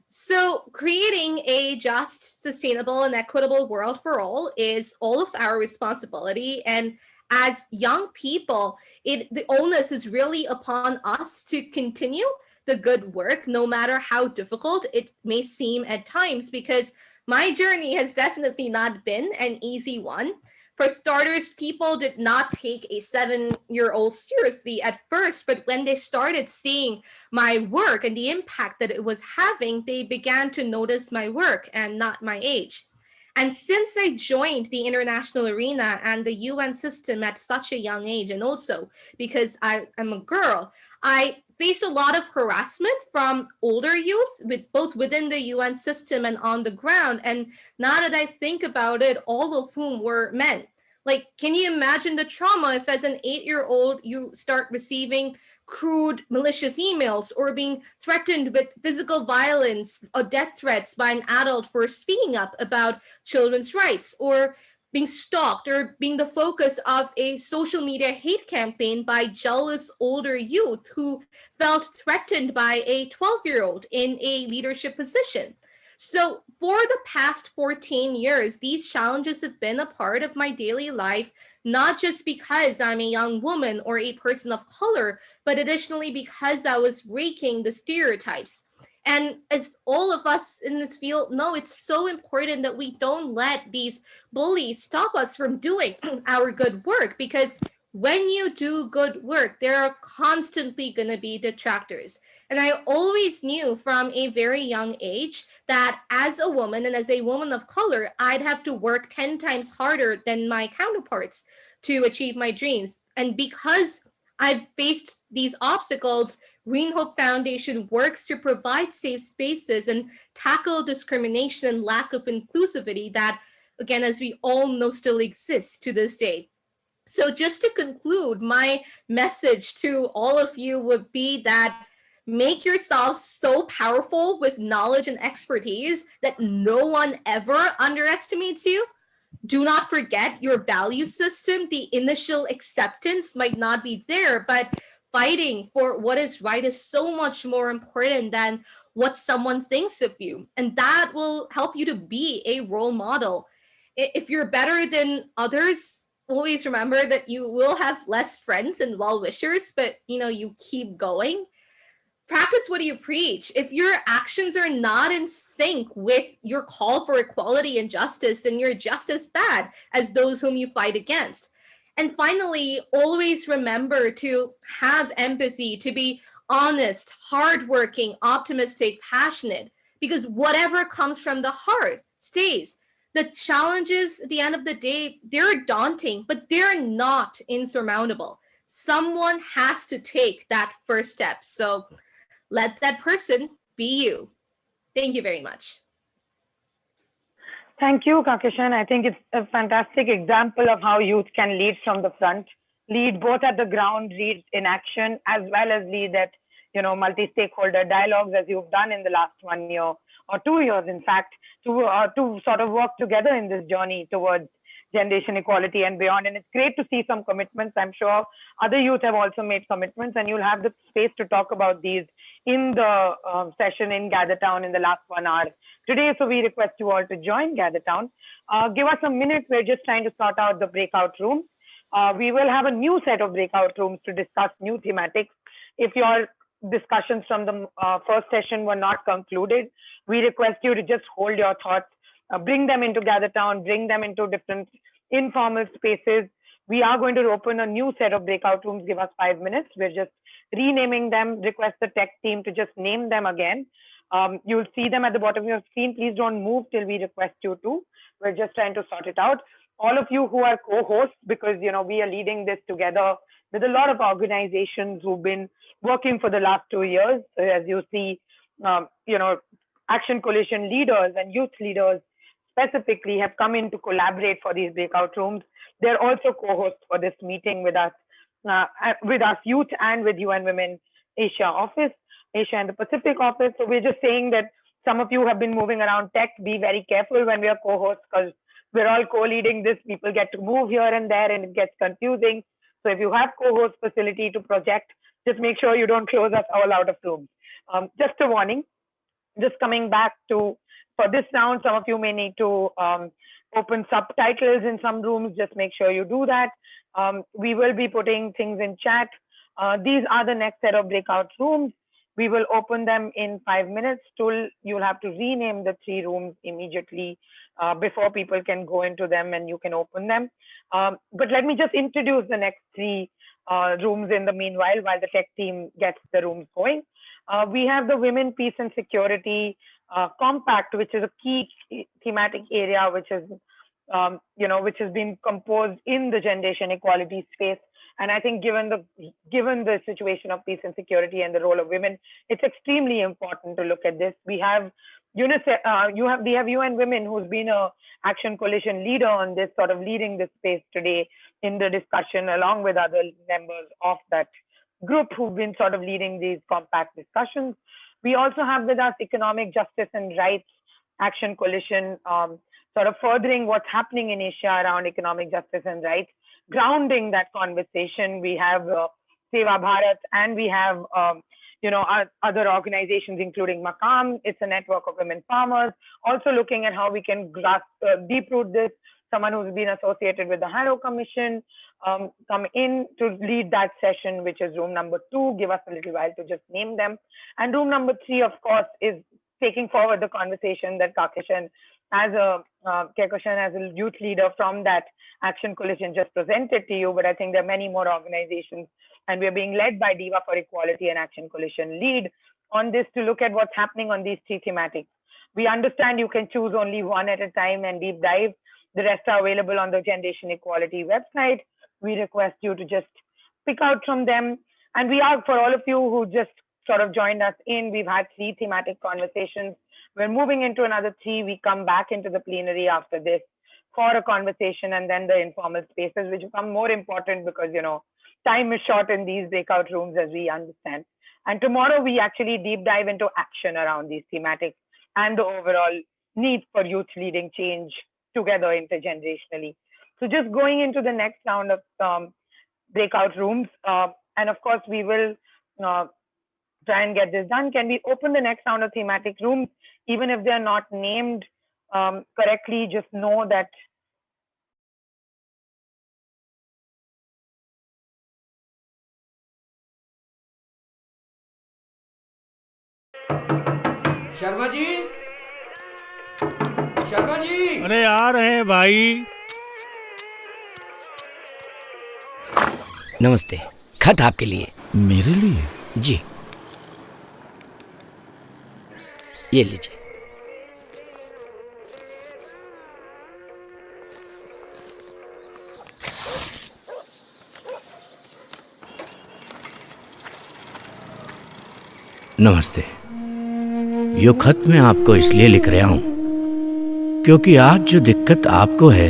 So creating a just, sustainable, and equitable world for all is all of our responsibility. And as young people, the onus is really upon us to continue the good work, no matter how difficult it may seem at times, because my journey has definitely not been an easy one. For starters, people did not take a 7-year-old seriously at first, but when they started seeing my work and the impact that it was having, they began to notice my work and not my age. And since I joined the international arena and the UN system at such a young age, and also because I am a girl, I faced a lot of harassment from older youth, with both within the UN system and on the ground. And now that I think about it, all of whom were men. Like, can you imagine the trauma if as an 8-year-old you start receiving crude, malicious emails, or being threatened with physical violence or death threats by an adult for speaking up about children's rights, or being stalked, or being the focus of a social media hate campaign by jealous older youth who felt threatened by a 12-year-old in a leadership position? So for the past 14 years, these challenges have been a part of my daily life, not just because I'm a young woman or a person of color, but additionally because I was breaking the stereotypes. And as all of us in this field know, it's so important that we don't let these bullies stop us from doing our good work, because when you do good work, there are constantly going to be detractors. And I always knew from a very young age that as a woman and as a woman of color, I'd have to work 10 times harder than my counterparts to achieve my dreams. And because I've faced these obstacles, Green Hope Foundation works to provide safe spaces and tackle discrimination and lack of inclusivity that, again, as we all know, still exists to this day. So, just to conclude, my message to all of you would be that make yourselves so powerful with knowledge and expertise that no one ever underestimates you. Do not forget your value system. The initial acceptance might not be there, but fighting for what is right is so much more important than what someone thinks of you. And that will help you to be a role model. If you're better than others, always remember that you will have less friends and well-wishers, but you keep going. Practice what you preach. If your actions are not in sync with your call for equality and justice, then you're just as bad as those whom you fight against. And finally, always remember to have empathy, to be honest, hardworking, optimistic, passionate, because whatever comes from the heart stays. The challenges at the end of the day, they're daunting, but they're not insurmountable. Someone has to take that first step. So let that person be you. Thank you very much. Thank you, Kakishan. I think it's a fantastic example of how youth can lead from the front, lead both at the ground, lead in action, as well as lead at multi-stakeholder dialogues, as you've done in the last 1 year or 2 years, in fact, to sort of work together in this journey towards generation equality and beyond. And it's great to see some commitments. I'm sure other youth have also made commitments, and you'll have the space to talk about these in the session in GatherTown in the last 1 hour today. So we request you all to join GatherTown. Give us a minute. We're just trying to sort out the breakout rooms. We will have a new set of breakout rooms to discuss new thematics. If your discussions from the first session were not concluded, we request you to just hold your thoughts, bring them into GatherTown, bring them into different informal spaces. We are going to open a new set of breakout rooms. Give us 5 minutes. We're just renaming them. Request the tech team to just name them again. You'll see them at the bottom of your screen. Please don't move till we request you to. We're just trying to sort it out. All of you who are co-hosts, because we are leading this together with a lot of organizations who've been working for the last 2 years. As you see, Action Coalition leaders and youth leaders specifically have come in to collaborate for these breakout rooms. They're also co-hosts for this meeting with us youth and with UN Women Asia office, Asia and the Pacific office. So we're just saying that some of you have been moving around tech. Be very careful when we are co-hosts, because we're all co-leading this. People get to move here and there and it gets confusing. So if you have co-host facility to project, just make sure you don't close us all out of rooms. Just a warning, just coming back to, for this round, some of you may need to open subtitles in some rooms. Just make sure you do that. We will be putting things in chat. These are the next set of breakout rooms. We will open them in 5 minutes. You'll have to rename the 3 rooms immediately before people can go into them and you can open them. But let me just introduce the next 3 rooms in the meanwhile, while the tech team gets the rooms going. We have the Women, Peace and Security Compact, which is a key thematic area, which is which has been composed in the generation equality space. And I think given the situation of peace and security and the role of women, it's extremely important to look at this. We have UNICEF, we have UN Women, who's been a Action Coalition leader on this, sort of leading this space today in the discussion, along with other members of that group who've been sort of leading these compact discussions. We also have with us Economic Justice and Rights Action Coalition, sort of furthering what's happening in Asia around economic justice and rights, grounding that conversation. We have Seva Bharat, and we have other organizations, including Maqam. It's a network of women farmers, also looking at how we can deep root this someone who's been associated with the Harrow Commission, come in to lead that session, which is room number 2. Give us a little while to just name them. And room number 3, of course, is taking forward the conversation that Kehkashan as a youth leader from that Action Coalition just presented to you. But I think there are many more organizations, and we're being led by Diva for Equality and Action Coalition lead on this to look at what's happening on these 3 thematics. We understand you can choose only one at a time and deep dive. The rest are available on the Generation Equality website. We request you to just pick out from them. And we are, for all of you who just sort of joined us in, we've had 3 thematic conversations. We're moving into another 3. We come back into the plenary after this for a conversation, and then the informal spaces, which become more important because, time is short in these breakout rooms, as we understand. And tomorrow we actually deep dive into action around these thematics and the overall need for youth leading change together intergenerationally. So just going into the next round of breakout rooms, and of course we will try and get this done. Can we open the next round of thematic rooms, even if they're not named correctly? Just know that Sharma ji, Sharma ji, अरे आ रहे हैं भाई। नमस्ते। खत आपके लिए। मेरे लिए? जी, ये लीजिए। नमस्ते। यो खत मैं आपको इसलिए लिख रहा हूं क्योंकि आज जो दिक्कत आपको है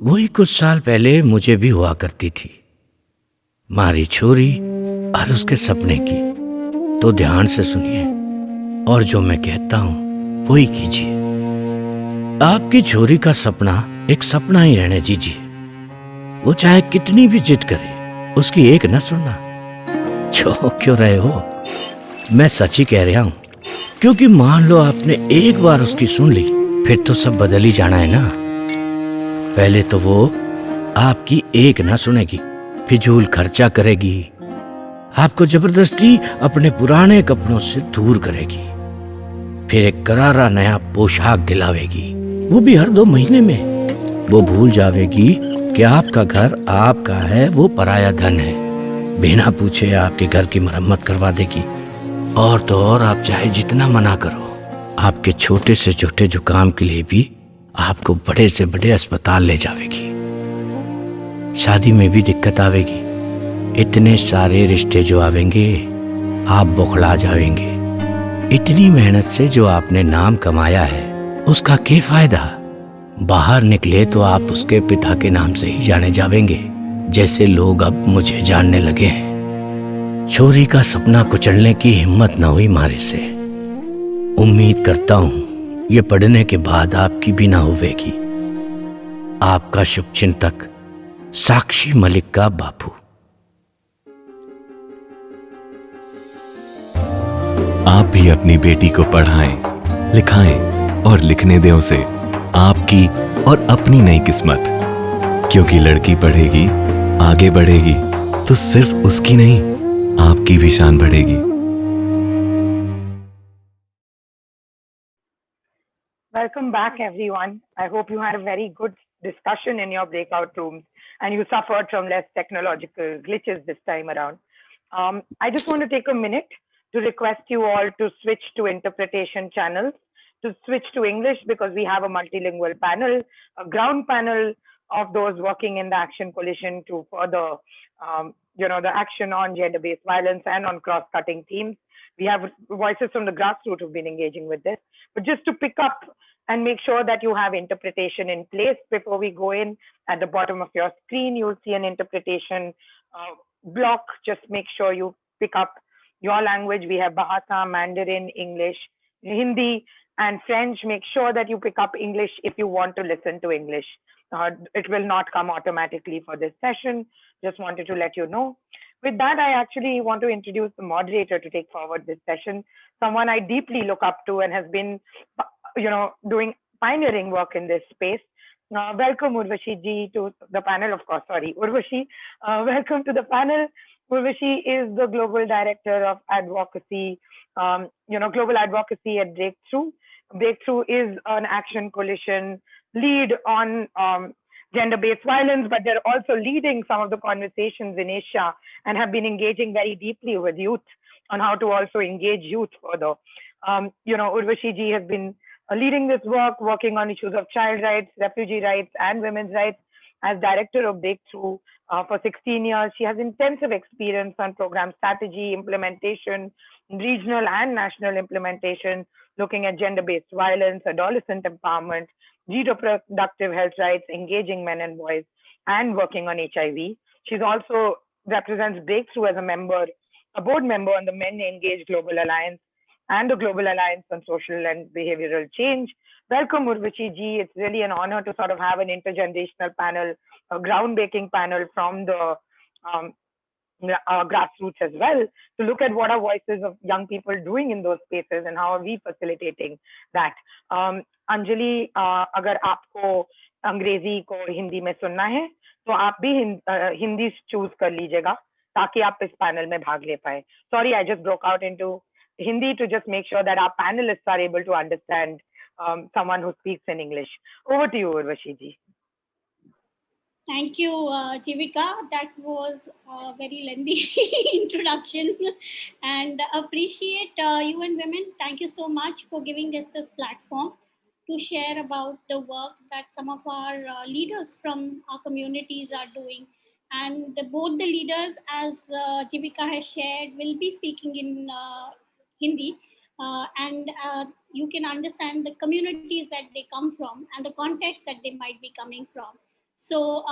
वही कुछ साल पहले मुझे भी हुआ करती थी। मारी छोरी और उसके सपने की। तो ध्यान से सुनिए और जो मैं कहता हूं वही कीजिए। आपकी छोरी का सपना एक सपना ही रहने दीजिए। वो चाहे कितनी भी जिद करे, उसकी एक न सुनना। छो क्यों रहे हो? मैं सच ही कह रहा हूं, क्योंकि मान लो आपने एक बार उसकी सुन ली, फिर तो सब बदल ही जाना है ना। पहले तो वो आपकी एक ना सुनेगी, फिजूल खर्चा करेगी, आपको जबरदस्ती अपने पुराने कपड़ों से दूर करेगी, फिर एक करारा नया पोशाक दिलावेगी, वो भी हर 2 महीने में। वो भूल जावेगी कि आपका घर आपका है, वो पराया धन है। बिना पूछे आपके घर की मरम्मत करवा देगी। और तो और आप चाहे जितना मना करो, आपके छोटे से छोटे जुकाम के लिए भी आपको बड़े से बड़े अस्पताल ले जावेगी। शादी में भी दिक्कत आवेगी। इतने सारे रिश्ते जो आवेंगे, आप बौखला जावेंगे। इतनी मेहनत से जो आपने नाम कमाया है, उसका क्या फायदा? बाहर निकले तो आप उसके पिता के नाम से ही जाने जावेंगे, जैसे लोग अब मुझे जानने लगे हैं। छोरी का सपना कुचलने की हिम्मत न हुई मारे से। उम्मीद करता हूं ये पढ़ने के बाद आपकी भी ना होवेगी। आपका शुभचिंतक साक्षी मलिक का बापू। आप भी अपनी बेटी को पढ़ाएं, लिखाएं और लिखने दें उसे आपकी और अपनी नई किस्मत। क्योंकि लड़की पढ़ेगी, आगे बढ़ेगी, तो सिर्फ उसकी नहीं, आपकी भी शान बढ़ेगी। welcome back, everyone. I hope you had a very good discussion in your breakout rooms and you suffered from less technological glitches this time around. I just want to take a minute to request you all to switch to interpretation channels, to switch to English, because we have a multilingual panel, a ground panel of those working in the Action Coalition to further the action on gender-based violence and on cross-cutting themes. We have voices from the grassroots who've been engaging with this. But just to pick up and make sure that you have interpretation in place before we go in, at the bottom of your screen, you'll see an interpretation block. Just make sure you pick up your language. We have Bahasa, Mandarin, English, Hindi, and French. Make sure that you pick up English if you want to listen to English. It will not come automatically for this session. Just wanted to let you know. With that, I actually want to introduce the moderator to take forward this session, someone I deeply look up to and has been, doing pioneering work in this space. Welcome, Urvashi ji, to the panel, of course. Sorry, Urvashi. Welcome to the panel. Urvashi is the Global Director of Advocacy, Global Advocacy at Breakthrough. Breakthrough is an action coalition lead on gender-based violence, but they're also leading some of the conversations in Asia and have been engaging very deeply with youth on how to also engage youth further. Urvashi ji has been leading this work, working on issues of child rights, refugee rights, and women's rights. As director of Breakthrough for 16 years, she has intensive experience on program strategy, implementation, regional and national implementation, looking at gender-based violence, adolescent empowerment, reproductive health rights, engaging men and boys, and working on HIV. She's also represents Breakthrough as a board member on the Men Engage Global Alliance and the Global Alliance on Social and Behavioral Change. Welcome, Urvashi ji. It's really an honor to sort of have an intergenerational panel, a groundbreaking panel from the grassroots as well, to look at what are voices of young people doing in those spaces and how are we facilitating that. Anjali, अगर आपको अंग्रेजी को हिंदी में सुनना है तो आप भी हिंदी चूज कर लीजिएगा ताकि आप इस पैनल में भाग ले पाए. Sorry, I just broke out into Hindi to just make sure that our panelists are able to understand someone who speaks in English. Over to you, Urvashi ji. Thank you, Jivika. That was a very lengthy introduction, and appreciate you and women. Thank you so much for giving us this platform to share about the work that some of our leaders from our communities are doing. And both the leaders, as Jivika has shared, will be speaking in Hindi, and you can understand the communities that they come from and the context that they might be coming from. So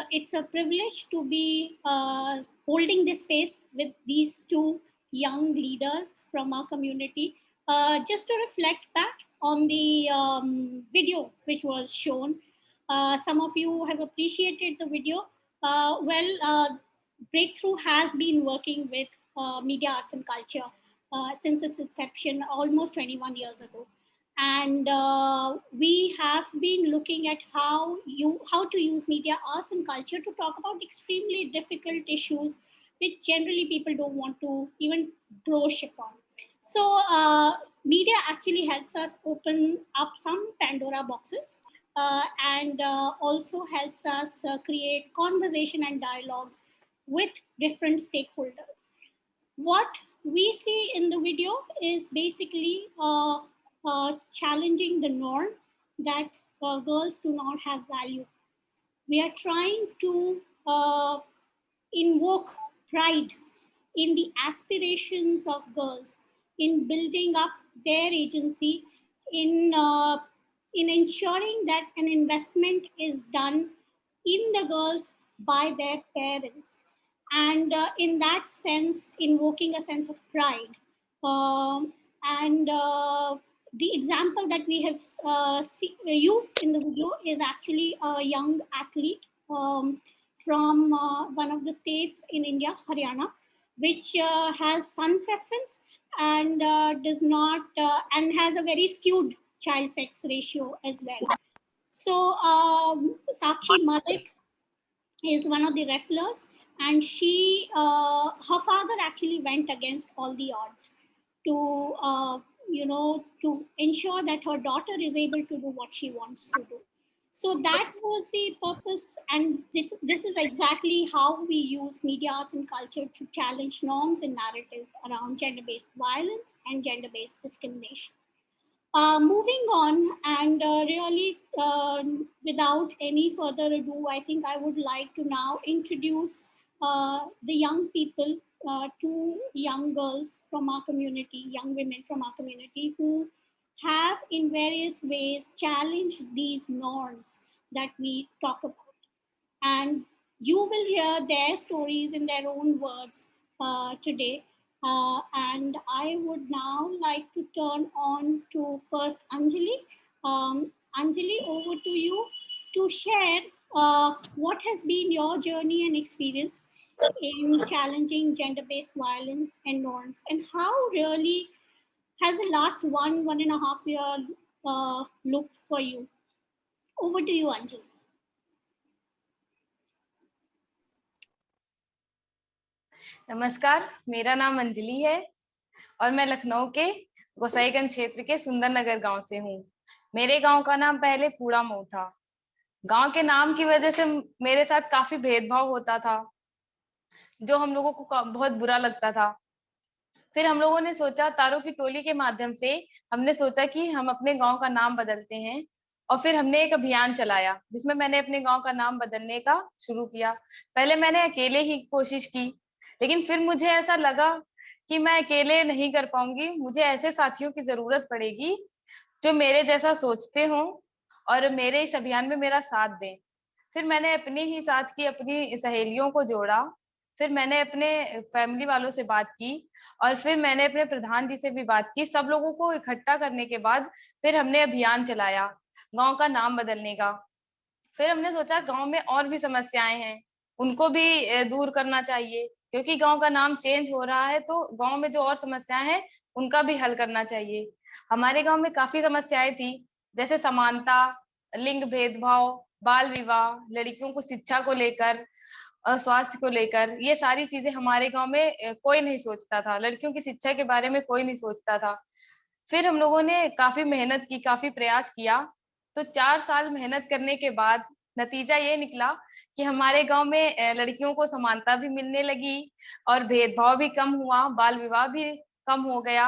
it's a privilege to be holding this space with these two young leaders from our community. Just to reflect back on the video which was shown, some of you have appreciated the video. Breakthrough has been working with media arts and culture since its inception almost 21 years ago. And we have been looking at how to use media arts and culture to talk about extremely difficult issues which generally people don't want to even broach upon. So media actually helps us open up some Pandora boxes and also helps us create conversation and dialogues with different stakeholders. What we see in the video is basically challenging the norm that girls do not have value. We are trying to invoke pride in the aspirations of girls, in building up their agency, in ensuring that an investment is done in the girls by their parents. And in that sense, invoking a sense of pride. The example that we have used in the video is actually a young athlete from one of the states in India, Haryana, which has sun preference and does not and has a very skewed child sex ratio as well. So Sakshi Malik is one of the wrestlers, and she her father actually went against all the odds to to ensure that her daughter is able to do what she wants to do. So that was the purpose, and this is exactly how we use media arts and culture to challenge norms and narratives around gender-based violence and gender-based discrimination. Moving on, and really without any further ado, I think I would like to now introduce the young people, two young girls from our community, young women from our community, who have in various ways challenged these norms that we talk about. And you will hear their stories in their own words today. And I would now like to turn on to first Anjali. Anjali, over to you to share what has been your journey and experience in challenging gender-based violence and norms, and how really has the last one and a half year looked for you? Over to you, Anju. नमस्कार, मेरा नाम अंजलि है और मैं लखनऊ के गोसाईगंज क्षेत्र के सुंदर नगर गांव से हूँ। मेरे गांव का नाम पहले पूड़ा मऊ था। गांव के नाम की वजह से मेरे साथ काफी भेदभाव होता था, जो हम लोगों को बहुत बुरा लगता था। फिर हम लोगों ने सोचा, तारों की टोली के माध्यम से हमने सोचा कि हम अपने गांव का नाम बदलते हैं, और फिर हमने एक अभियान चलाया जिसमें मैंने अपने गांव का नाम बदलने का शुरू किया। पहले मैंने अकेले ही कोशिश की, लेकिन फिर मुझे ऐसा लगा कि मैं अकेले नहीं कर पाऊंगी, मुझे ऐसे साथियों की जरूरत पड़ेगी जो मेरे जैसा सोचते हों और मेरे इस अभियान में मेरा साथ दें। फिर मैंने अपने ही साथ की अपनी सहेलियों को जोड़ा, फिर मैंने अपने फैमिली वालों से बात की, और फिर मैंने अपने प्रधान जी से भी बात की। सब लोगों को इकट्ठा करने के बाद फिर हमने अभियान चलाया गांव का नाम बदलने का। फिर हमने सोचा गांव में और भी समस्याएं हैं, उनको भी दूर करना चाहिए, क्योंकि गांव का नाम चेंज हो रहा है तो गांव में जो और समस्याएं हैं उनका भी हल करना चाहिए। हमारे गांव में काफी समस्याएं थी, जैसे समानता, लिंग भेदभाव, बाल विवाह, लड़कियों को शिक्षा को लेकर और स्वास्थ्य को लेकर। ये सारी चीजें हमारे गांव में कोई नहीं सोचता था, लड़कियों की शिक्षा के बारे में कोई नहीं सोचता था। फिर हम लोगों ने काफी मेहनत की, काफी प्रयास किया, तो 4 साल मेहनत करने के बाद नतीजा ये निकला कि हमारे गांव में लड़कियों को समानता भी मिलने लगी और भेदभाव भी कम हुआ, बाल विवाह भी कम हो गया,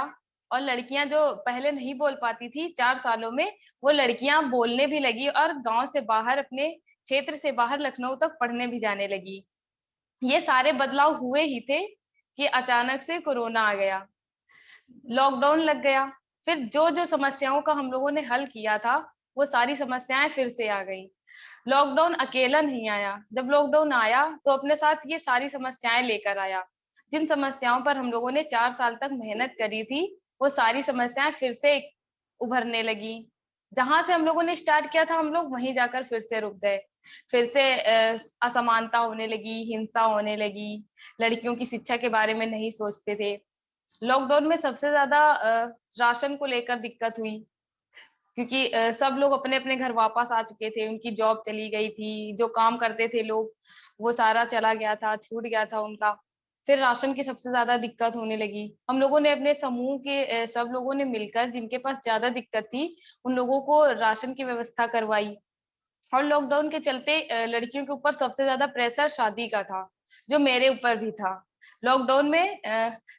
और लड़कियां जो पहले नहीं बोल पाती थी 4 सालों में, वो लड़कियां बोलने भी लगी और गांव से बाहर, अपने क्षेत्र से बाहर लखनऊ तक पढ़ने भी जाने लगी। ये सारे बदलाव हुए ही थे कि अचानक से कोरोना आ गया, लॉकडाउन लग गया। फिर जो जो समस्याओं का हम लोगों ने हल किया था, वो सारी समस्याएं फिर से आ गई। लॉकडाउन अकेला नहीं आया, जब लॉकडाउन आया तो अपने साथ ये सारी समस्याएं लेकर आया। जिन समस्याओं पर हम लोगों ने 4 साल तक मेहनत करी थी, वो सारी समस्याएं फिर से उभरने लगी। जहां से हम लोगों ने स्टार्ट किया था, हम लोग वहीं जाकर फिर से रुक गए। फिर से असमानता होने लगी, हिंसा होने लगी, लड़कियों की शिक्षा के बारे में नहीं सोचते थे। लॉकडाउन में सबसे ज्यादा राशन को लेकर दिक्कत हुई, क्योंकि सब लोग अपने अपने घर वापस आ चुके थे, उनकी जॉब चली गई थी, जो काम करते थे लोग वो सारा चला गया था, छूट गया था उनका। फिर राशन की सबसे ज्यादा दिक्कत होने लगी। हम लोगों ने अपने समूह के सब लोगों ने मिलकर, जिनके पास ज्यादा दिक्कत थी, उन लोगों को राशन की व्यवस्था करवाई। और लॉकडाउन के चलते लड़कियों के ऊपर सबसे ज्यादा प्रेशर शादी का था, जो मेरे ऊपर भी था। लॉकडाउन में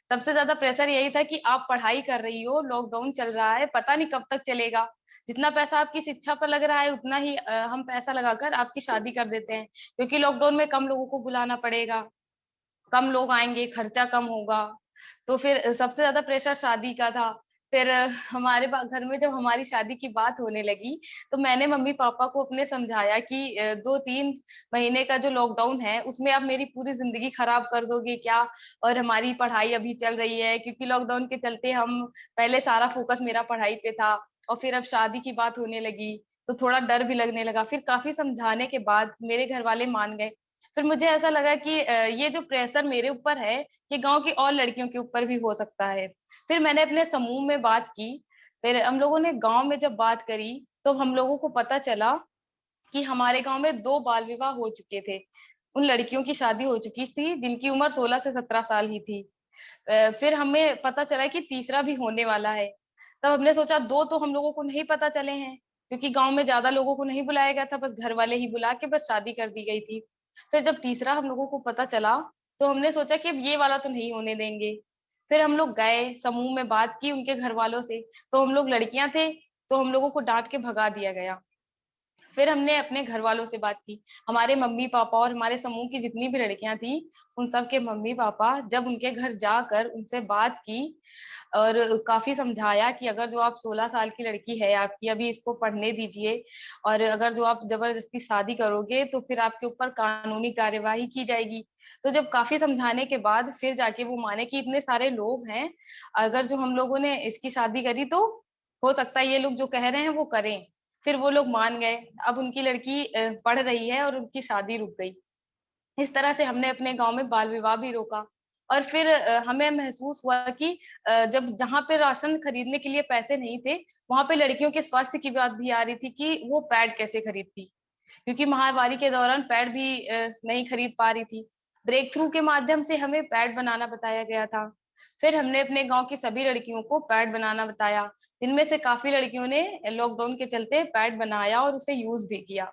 सबसे ज्यादा प्रेशर यही था कि आप पढ़ाई कर रही हो, लॉकडाउन चल रहा है, पता नहीं कब तक चलेगा, जितना पैसा आपकी शिक्षा पर लग रहा है उतना ही हम पैसा लगाकर आपकी शादी कर देते हैं, क्योंकि लॉकडाउन में कम लोगों को बुलाना पड़ेगा, कम लोग आएंगे, खर्चा कम होगा। तो फिर सबसे ज्यादा प्रेशर शादी का था। फिर हमारे घर में जब हमारी शादी की बात होने लगी, तो मैंने मम्मी पापा को अपने समझाया कि 2-3 महीने का जो लॉकडाउन है उसमें आप मेरी पूरी जिंदगी खराब कर दोगे क्या, और हमारी पढ़ाई अभी चल रही है, क्योंकि लॉकडाउन के चलते हम पहले सारा फोकस मेरा पढ़ाई पे था, और फिर अब शादी की बात होने लगी तो थोड़ा डर भी लगने लगा। फिर काफी समझाने के बाद मेरे घर वाले मान गए। फिर मुझे ऐसा लगा कि ये जो प्रेशर मेरे ऊपर है, ये गांव की और लड़कियों के ऊपर भी हो सकता है। फिर मैंने अपने समूह में बात की। फिर हम लोगों ने गांव में जब बात करी, तो हम लोगों को पता चला कि हमारे गांव में 2 बाल विवाह हो चुके थे। उन लड़कियों की शादी हो चुकी थी जिनकी उम्र 16 से 17 साल ही थी। फिर हमें पता चला कि तीसरा भी होने वाला है। तब हमने सोचा, 2 तो हम लोगों को नहीं पता चले हैं, क्योंकि गांव में ज्यादा लोगों को नहीं बुलाया गया था, बस घर वाले ही बुला के बस शादी कर दी गई थी। फिर जब तीसरा हम लोगों को पता चला, तो हमने सोचा कि अब ये वाला तो नहीं होने देंगे। फिर हम लोग गए, समूह में बात की उनके घर वालों से, तो हम लोग लड़कियां थे तो हम लोगों को डांट के भगा दिया गया। फिर हमने अपने घर वालों से बात की, हमारे मम्मी पापा और हमारे समूह की जितनी भी लड़कियां थी, उन सब के मम्मी पापा, जब उनके घर जाकर उनसे बात की और काफी समझाया कि अगर जो आप 16 साल की लड़की है आपकी, अभी इसको पढ़ने दीजिए, और अगर जो आप जबरदस्ती शादी करोगे तो फिर आपके ऊपर कानूनी कार्यवाही की जाएगी। तो जब काफी समझाने के बाद फिर जाके वो माने कि इतने सारे लोग हैं, अगर जो हम लोगों ने इसकी शादी करी तो हो सकता है ये लोग जो कह रहे हैं वो करें। फिर वो लोग मान गए। अब उनकी लड़की पढ़ रही है और उनकी शादी रुक गई। इस तरह से हमने अपने गांव में बाल विवाह भी रोका। और फिर हमें महसूस हुआ कि जब जहाँ पे राशन खरीदने के लिए पैसे नहीं थे, वहां पे लड़कियों के स्वास्थ्य की बात भी आ रही थी कि वो पैड कैसे खरीदती, क्योंकि महामारी के दौरान पैड भी नहीं खरीद पा रही थी। ब्रेक थ्रू के माध्यम से हमें पैड बनाना बताया गया था। फिर हमने अपने गांव की सभी लड़कियों को पैड बनाना बताया, जिनमें से काफी लड़कियों ने लॉकडाउन के चलते पैड बनाया और उसे यूज भी किया।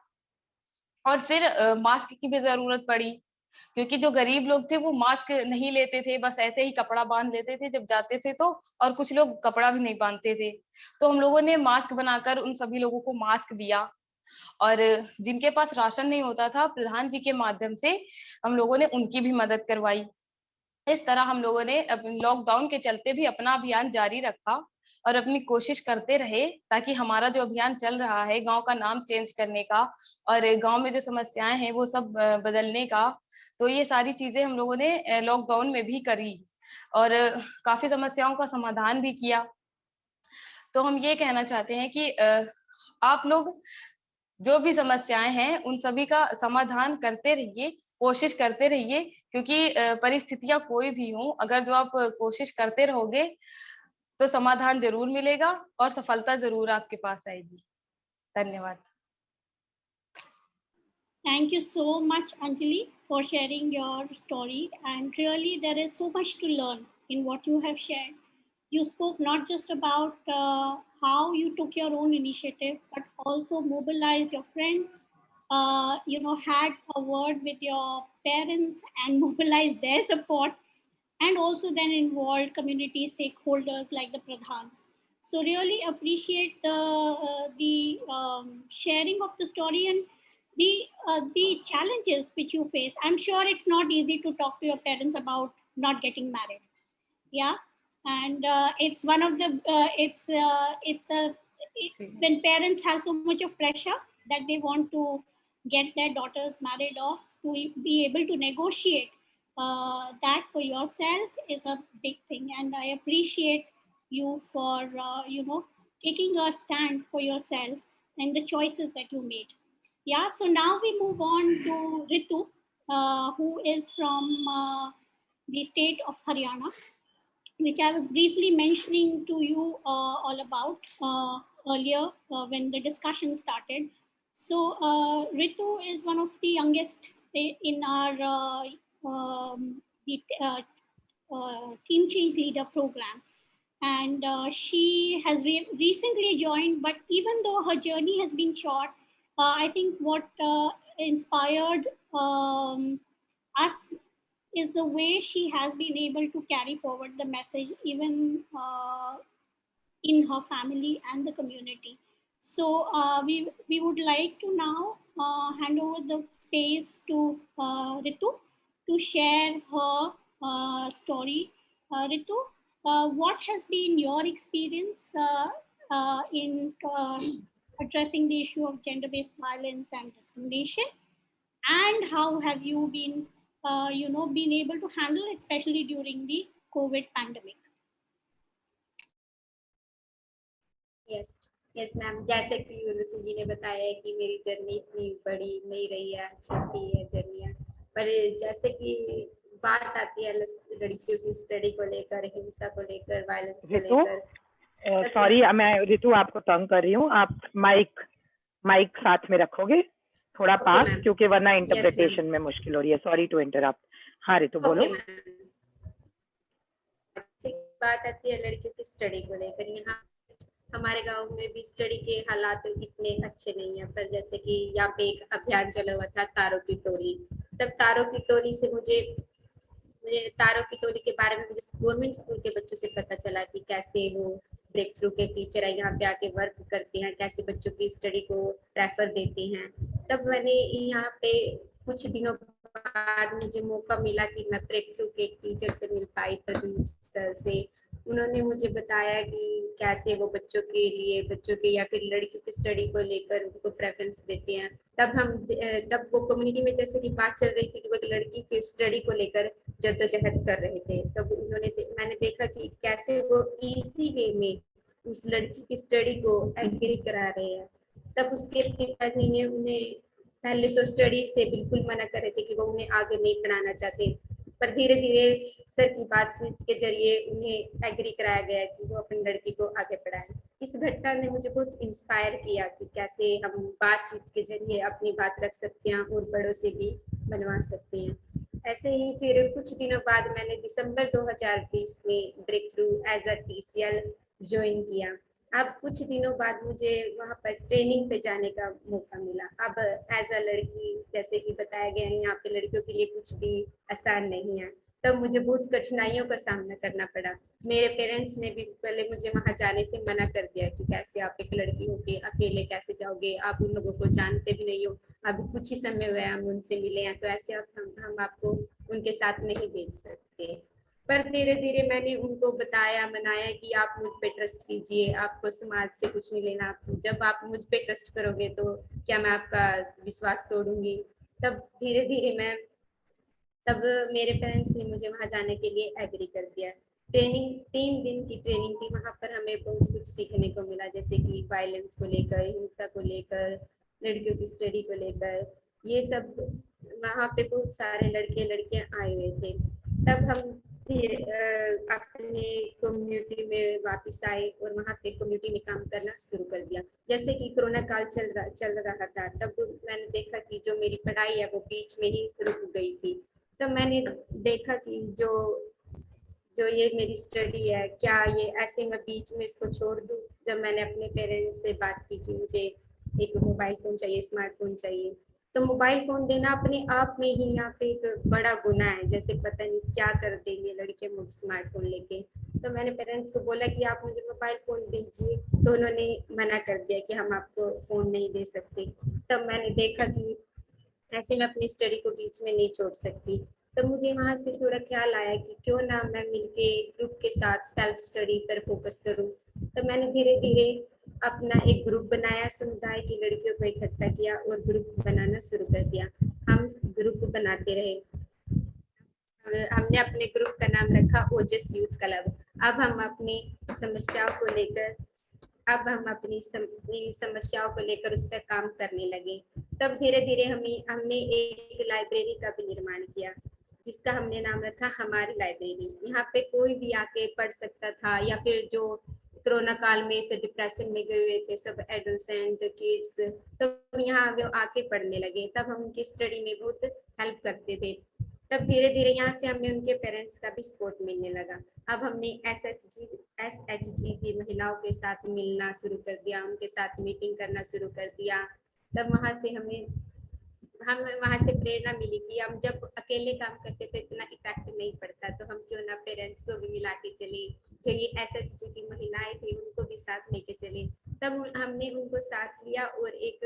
और फिर मास्क की भी जरूरत पड़ी, क्योंकि जो गरीब लोग थे वो मास्क नहीं लेते थे, बस ऐसे ही कपड़ा बांध लेते थे जब जाते थे तो, और कुछ लोग कपड़ा भी नहीं बांधते थे। तो हम लोगों ने मास्क बनाकर उन सभी लोगों को मास्क दिया, और जिनके पास राशन नहीं होता था, प्रधान जी के माध्यम से हम लोगों ने उनकी भी मदद करवाई। इस तरह हम लोगों ने लॉकडाउन के चलते भी अपना अभियान जारी रखा और अपनी कोशिश करते रहे, ताकि हमारा जो अभियान चल रहा है गांव का नाम चेंज करने का और गांव में जो समस्याएं हैं वो सब बदलने का, तो ये सारी चीजें हम लोगों ने लॉकडाउन में भी करी और काफी समस्याओं का समाधान भी किया। तो हम ये कहना चाहते हैं कि आप लोग जो भी समस्याएं हैं उन सभी का समाधान करते रहिए, कोशिश करते रहिए, क्योंकि परिस्थितियां कोई भी हो, अगर जो आप कोशिश करते रहोगे तो समाधान जरूर मिलेगा और सफलता जरूर आपके पास आएगी। धन्यवाद। Thank you so much, Anjali, for sharing your story. And really, there is so much to learn in what you have shared. You spoke not just about how you took your own initiative, but also mobilized your friends, had a word with your parents and mobilized their support, and also then involved community stakeholders like the pradhans. So really appreciate the sharing of the story and the challenges which you face. I'm sure it's not easy to talk to your parents about not getting married. Yeah, and it's one of the when parents have so much of pressure that they want to get their daughters married off, to be able to negotiate that for yourself is a big thing. And I appreciate you for taking a stand for yourself and the choices that you made. Yeah, so now we move on to Ritu, who is from the state of Haryana, which I was briefly mentioning to you all about earlier when the discussion started. So Ritu is one of the youngest in our Team Change Leader program. And she has recently joined, but even though her journey has been short, I think what inspired us is the way she has been able to carry forward the message even in her family and the community. So we would like to now hand over the space to Ritu to share her story. Ritu, what has been your experience in addressing the issue of gender-based violence and discrimination, and how have you been been able to handle it, especially during the COVID pandemic? Yes ma'am, जैसे कि यूनुस जी ने बताया है कि मेरी journey इतनी बड़ी नहीं रही है, छोटी है जर्नियाँ, पर जैसे कि बात आती है लड़कियों की स्टडी को लेकर, हिंसा को लेकर, वायलेंस को लेकर। सॉरी, मैं रितु आपको तंग कर रही हूँ, आप माइक साथ में रखोगे थोड़ा पास, क्योंकि वरना इंटरप्रिटेशन में मुश्किल हो रही है। Sorry to interrupt. हाँ रितु बोलो। बात आती है लड़कियों की स्टडी को लेकर, यहाँ हमारे गांव में भी स्टडी के हालात इतने अच्छे नहीं है, पर जैसे कि यहाँ पे एक अभियान चला हुआ था तारों की टोली, तब तारों की टोली से मुझे तारों की टोली के बारे में मुझे गवर्नमेंट स्कूल के बच्चों से पता चला कि कैसे वो ब्रेक थ्रू के टीचर है, यहाँ पे आके वर्क करते हैं, कैसे बच्चों की स्टडी को रेफर देते हैं। तब मैंने यहाँ पे कुछ दिनों बाद मुझे मौका मिला कि मैं ब्रेक थ्रू के टीचर से मिल पाई, प्रदीप सर से। उन्होंने मुझे बताया कि कैसे वो बच्चों के या फिर लड़कियों की स्टडी को लेकर उनको प्रेफरेंस देते हैं। तब वो कम्युनिटी में जैसे कि बात चल रही थी कि वो लड़की की स्टडी को लेकर जद्दोजहद कर रहे थे, तब मैंने देखा कि कैसे वो इजी वे में उस लड़की की स्टडी को एग्री करा रहे हैं। तब उसके पिताजी ने उन्हें पहले तो स्टडी से बिल्कुल मना कर रहे थे कि वो उन्हें आगे नहीं पढ़ाना चाहते, पर धीरे धीरे सर की बातचीत के जरिए उन्हें एग्री कराया गया कि वो अपनी लड़की को आगे बढ़ाएं। इस घटना ने मुझे बहुत इंस्पायर किया कि कैसे हम बातचीत के जरिए अपनी बात रख सकते हैं और बड़ों से भी बनवा सकते हैं। ऐसे ही फिर कुछ दिनों बाद मैंने दिसंबर 2020 में breakthrough as a TCL join किया। अब कुछ दिनों बाद मुझे वहाँ पर ट्रेनिंग पे जाने का मौका मिला। अब एज अ लड़की, जैसे कि बताया गया है, यहाँ पे लड़कियों के लिए कुछ भी आसान नहीं है। तब मुझे बहुत कठिनाइयों का सामना करना पड़ा। मेरे पेरेंट्स ने भी पहले मुझे वहाँ जाने से मना कर दिया कि कैसे आप एक लड़की हो के अकेले कैसे जाओगे, आप उन लोगों को जानते भी नहीं हो, अभी कुछ ही समय हुआ है हम उनसे मिले हैं, तो ऐसे हम आपको उनके साथ नहीं भेज सकते। पर धीरे धीरे मैंने उनको बताया, मनाया कि आप मुझ पे ट्रस्ट कीजिए, आपको समाज से कुछ नहीं लेना, जब आप मुझ पे ट्रस्ट करोगे तो क्या मैं आपका विश्वास तोड़ूंगी। तब धीरे धीरे तब मेरे पेरेंट्स ने मुझे वहाँ जाने के लिए एग्री कर दिया। ट्रेनिंग 3 दिन की ट्रेनिंग थी। वहाँ पर हमें बहुत कुछ सीखने को मिला, जैसे कि वायलेंस को लेकर, हिंसा को लेकर, लड़कियों की स्टडी को लेकर, ये सब। वहाँ पे बहुत सारे लड़के लड़कियां आए हुए थे। तब हम फिर अपने कम्युनिटी में वापस आए और वहाँ पे कम्युनिटी में काम करना शुरू कर दिया। जैसे कि कोरोना काल चल रहा था, तब मैंने देखा कि जो मेरी पढ़ाई है वो बीच में ही रुक गई थी। तब मैंने देखा कि जो ये मेरी स्टडी है, क्या ये ऐसे मैं बीच में इसको छोड़ दूँ। जब मैंने अपने पेरेंट्स से बात की कि मुझे एक मोबाइल फोन चाहिए, स्मार्टफोन चाहिए, तो मोबाइल फोन देना अपने आप में ही यहाँ पे एक बड़ा गुनाह है। जैसे पता नहीं क्या कर देंगे लड़के मुझे स्मार्टफोन लेके। तो मैंने पेरेंट्स को बोला कि आप मुझे मोबाइल फोन दीजिए, तो उन्होंने मना कर दिया कि हम आपको फोन नहीं दे सकते। तब मैंने देखा कि ऐसे मैं अपनी स्टडी को बीच में नहीं छोड़ सकती। तो मुझे वहाँ से थोड़ा ख्याल आया कि क्यों ना मैं मिलके ग्रुप के साथ सेल्फ स्टडी पर फोकस करूँ। तो मैंने धीरे धीरे अपना एक ग्रुप बनाया, समुदाय की लड़कियों को इकट्ठा किया और ग्रुप बनाना शुरू कर दिया। हम ग्रुप बनाते रहे। हमने अपने ग्रुप का नाम रखा ओजस यूथ क्लब। अब हम अपनी समस्याओं को लेकर अपनी समस्याओं को लेकर उस पर काम करने लगे। तब धीरे धीरे हमने एक लाइब्रेरी का भी निर्माण किया, जिसका हमने नाम रखा हमारी लाइब्रेरी। यहाँ पे कोई भी आके पढ़ सकता था, या फिर जो कोरोना काल में से डिप्रेशन में गए हुए थे सब एडोलसेंट किड्स, तो यहाँ वो आके पढ़ने लगे। तब हम उनकी स्टडी में बहुत हेल्प करते थे। तब धीरे धीरे यहाँ से हमें उनके पेरेंट्स का भी सपोर्ट मिलने लगा। अब हमने SHG की महिलाओं के साथ मिलना शुरू कर दिया, उनके साथ मीटिंग करना शुरू कर दिया। तब वहाँ से हमें वहाँ से प्रेरणा मिली कि हम जब अकेले काम करते तो इतना इफेक्ट नहीं पड़ता, तो हम क्यों ना पेरेंट्स को भी मिला के चले, जो ये SHG की महिलाएं थी उनको भी साथ लेके चले। तब हमने उनको साथ लिया और एक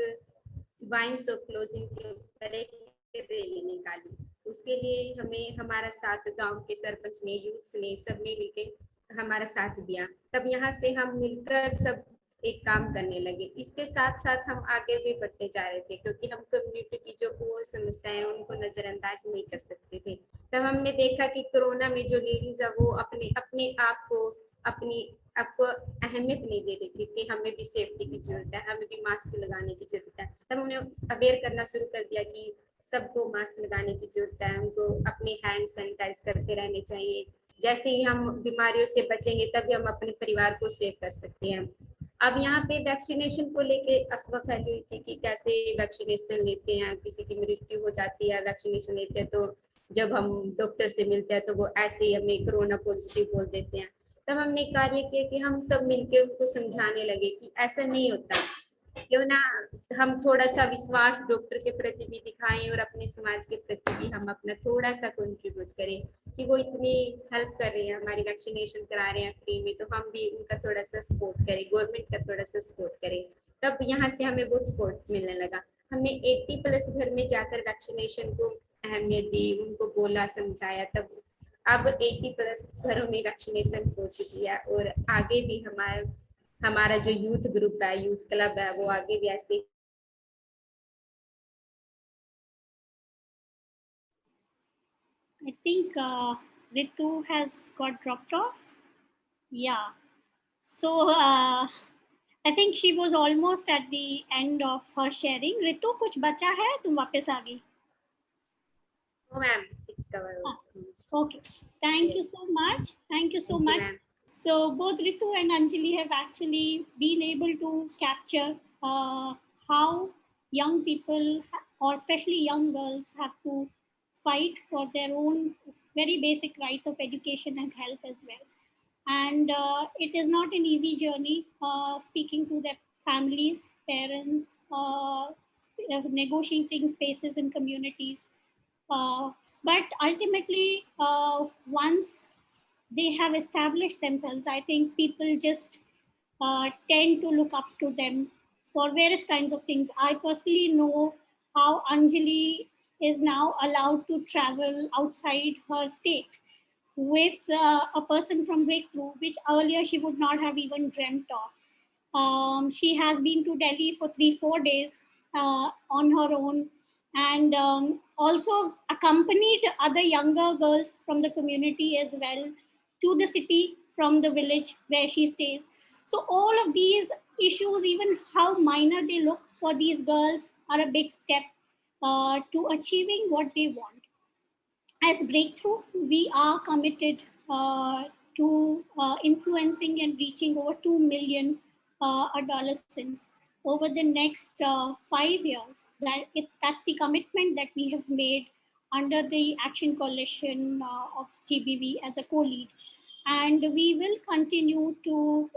वाइन्स ऑफ क्लोजिंग के ऊपर एक रैली निकाली। उसके लिए हमें हमारा साथ गांव के सरपंच ने, यूथ ने, सबने मिलके हमारा साथ दिया। तब यहाँ से हम मिलकर सब एक काम करने लगे। इसके साथ साथ हम आगे भी बढ़ते जा रहे थे, क्योंकि हम कम्युनिटी की जो और समस्याएं उनको नजरअंदाज नहीं कर सकते थे। तब हमने देखा कि कोरोना में जो लेडीज है वो अपने आप को आपको अहमियत नहीं दे रही थी कि हमें भी सेफ्टी की जरूरत है, हमें भी मास्क लगाने की जरूरत है। तब हमने अवेयर करना शुरू कर दिया कि सबको मास्क लगाने की जरूरत है, उनको अपने हैंड सैनिटाइज करते रहने चाहिए। जैसे ही हम बीमारियों से बचेंगे तभी हम अपने परिवार को सेव कर सकते हैं। अब यहाँ पे वैक्सीनेशन को लेके अफवाह फैली हुई थी कि कैसे वैक्सीनेशन लेते हैं, किसी की मृत्यु हो जाती है वैक्सीनेशन लेते हैं, तो जब हम डॉक्टर से मिलते हैं तो वो ऐसे ही हमें कोरोना पॉजिटिव बोल देते हैं। तब हमने कार्य किया कि हम सब मिलके उनको समझाने लगे कि ऐसा नहीं होता, क्यों ना हम थोड़ा सा विश्वास डॉक्टर के प्रति भी दिखाएं और अपने समाज के प्रति भी हम अपना थोड़ा सा कंट्रीब्यूट करें कि वो इतनी हेल्प कर रहे हैं, हमारी वैक्सीनेशन करा रहे हैं फ्री में, तो हम भी उनका थोड़ा सा सपोर्ट करें, गवर्नमेंट का थोड़ा सा सपोर्ट करें। तब यहाँ से हमें बहुत सपोर्ट मिलने लगा। हमने 80+ घर में जाकर वैक्सीनेशन को अहमियत दी, उनको बोला, समझाया। तब अब 80+ घरों में वैक्सीनेशन हो चुकी है और आगे भी हमारा जो यूथ ग्रुप है, यूथ क्लब है, वो आगे भी ऐसे। I think Ritu has got dropped off. Yeah. So I think she was almost at the end of her sharing. Ritu, कुछ बचा है? तुम वापस आ गई? Oh ma'am, it's cover. Okay. Thank you so much. Thank you so much. So both Ritu and Anjali have actually been able to capture how young people, or especially young girls, have to fight for their own very basic rights of education and health as well. And it is not an easy journey, speaking to their families, parents, negotiating spaces in communities. But ultimately, once they have established themselves, I think people just tend to look up to them for various kinds of things. I personally know how Anjali is now allowed to travel outside her state with a person from Breakthrough, which earlier she would not have even dreamt of. She has been to Delhi for 3-4 days on her own, and also accompanied other younger girls from the community as well to the city from the village where she stays. So all of these issues, even how minor they look for these girls, are a big step to achieving what they want. As Breakthrough, we are committed to influencing and reaching over 2 million adolescents over the next 5 years. That's the commitment that we have made under the Action Coalition of GBV as a co-lead. And we will continue to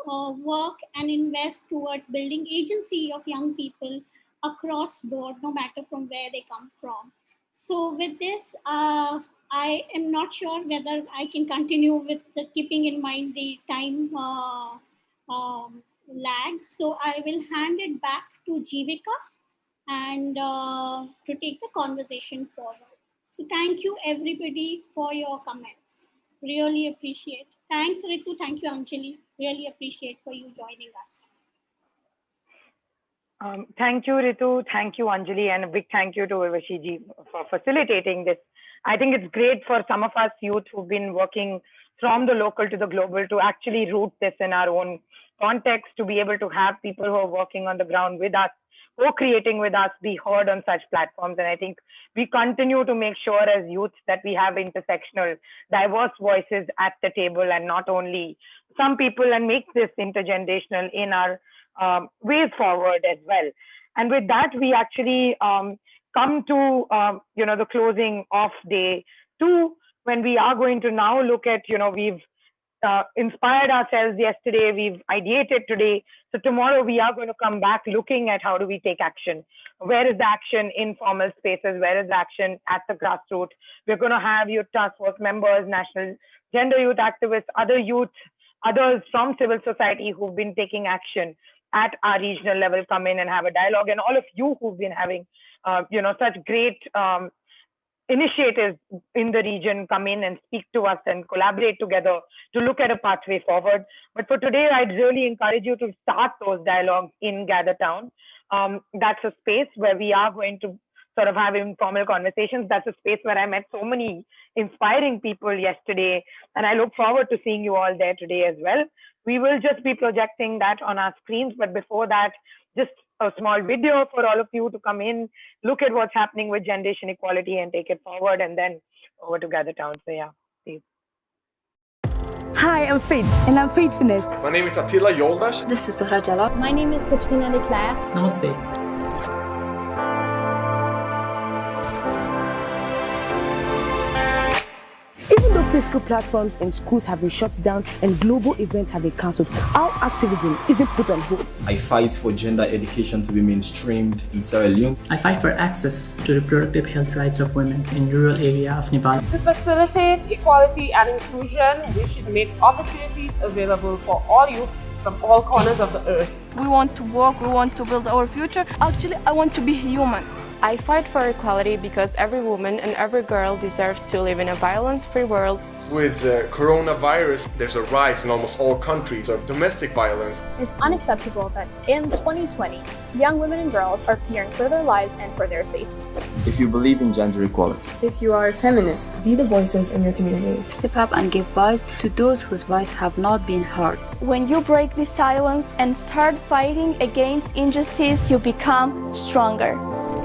work and invest towards building agency of young people across board, no matter from where they come from. So with this, I am not sure whether I can continue with keeping in mind the time lag. So I will hand it back to Jivika and to take the conversation forward. So thank you everybody for your comments. Really appreciate. Thanks Ritu, thank you Anjali. Really appreciate for you joining us. Thank you, Ritu. Thank you, Anjali. And a big thank you to Urvashi ji for facilitating this. I think it's great for some of us youth who've been working from the local to the global to actually root this in our own context, to be able to have people who are working on the ground with us, co-creating with us, be heard on such platforms. And I think we continue to make sure as youth that we have intersectional, diverse voices at the table, and not only some people, and make this intergenerational in our ways forward as well. And with that, we actually come to the closing of day 2, when we are going to now look at, we've inspired ourselves yesterday, we've ideated today. So tomorrow we are going to come back looking at how do we take action. Where is the action in formal spaces? Where is the action at the grassroots? We're going to have youth task force members, national gender youth activists, other youth, others from civil society who've been taking action at our regional level come in and have a dialogue. And all of you who've been having, such great initiatives in the region come in and speak to us and collaborate together to look at a pathway forward. But for today, I'd really encourage you to start those dialogues in Gather Town. That's a space where we are going to sort of have informal conversations. That's a space where I met so many inspiring people yesterday, and I look forward to seeing you all there today as well. We will just be projecting that on our screens, but before that, just a small video for all of you to come in, look at what's happening with generation equality and take it forward, and then over to Gather Town. So yeah, please. Hi, I'm Faith, and I'm Faithfulness. My name is Attila Yoldash. This is Zohra Jalal. My name is Katrina Leclerc. Namaste. Even though physical platforms in schools have been shut down and global events have been cancelled, our activism isn't put on hold. I fight for gender education to be mainstreamed in Sierra Leone. I fight for access to reproductive health rights of women in rural area of Nepal. To facilitate equality and inclusion, we should make opportunities available for all youth from all corners of the earth. We want to work, we want to build our future. Actually, I want to be human. I fight for equality because every woman and every girl deserves to live in a violence-free world. With coronavirus, there's a rise in almost all countries of domestic violence. It's unacceptable that in 2020, young women and girls are fearing for their lives and for their safety. If you believe in gender equality, if you are a feminist, be the voices in your community. Step up and give voice to those whose voice have not been heard. When you break the silence and start fighting against injustice, you become stronger.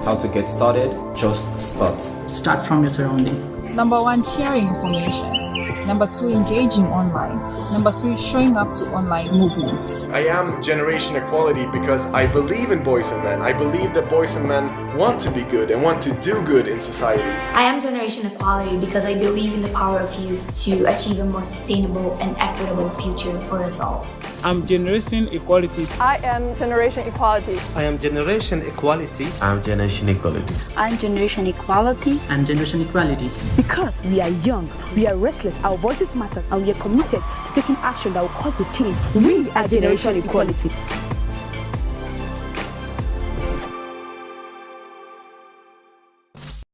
How to get started? Just start. Start from your surrounding. Number 1, sharing information. Number 2, engaging online. Number 3, showing up to online movements. I am Generation Equality because I believe in boys and men. I believe that boys and men want to be good and want to do good in society. I am Generation Equality because I believe in the power of youth to achieve a more sustainable and equitable future for us all. I'm Generation Equality. I am Generation Equality. I am Generation Equality. I'm Generation Equality. I'm Generation Equality. And Generation Equality. Because we are young, we are restless, our voices matter, and we are committed to taking action that will cause this change. We are Generation Equality.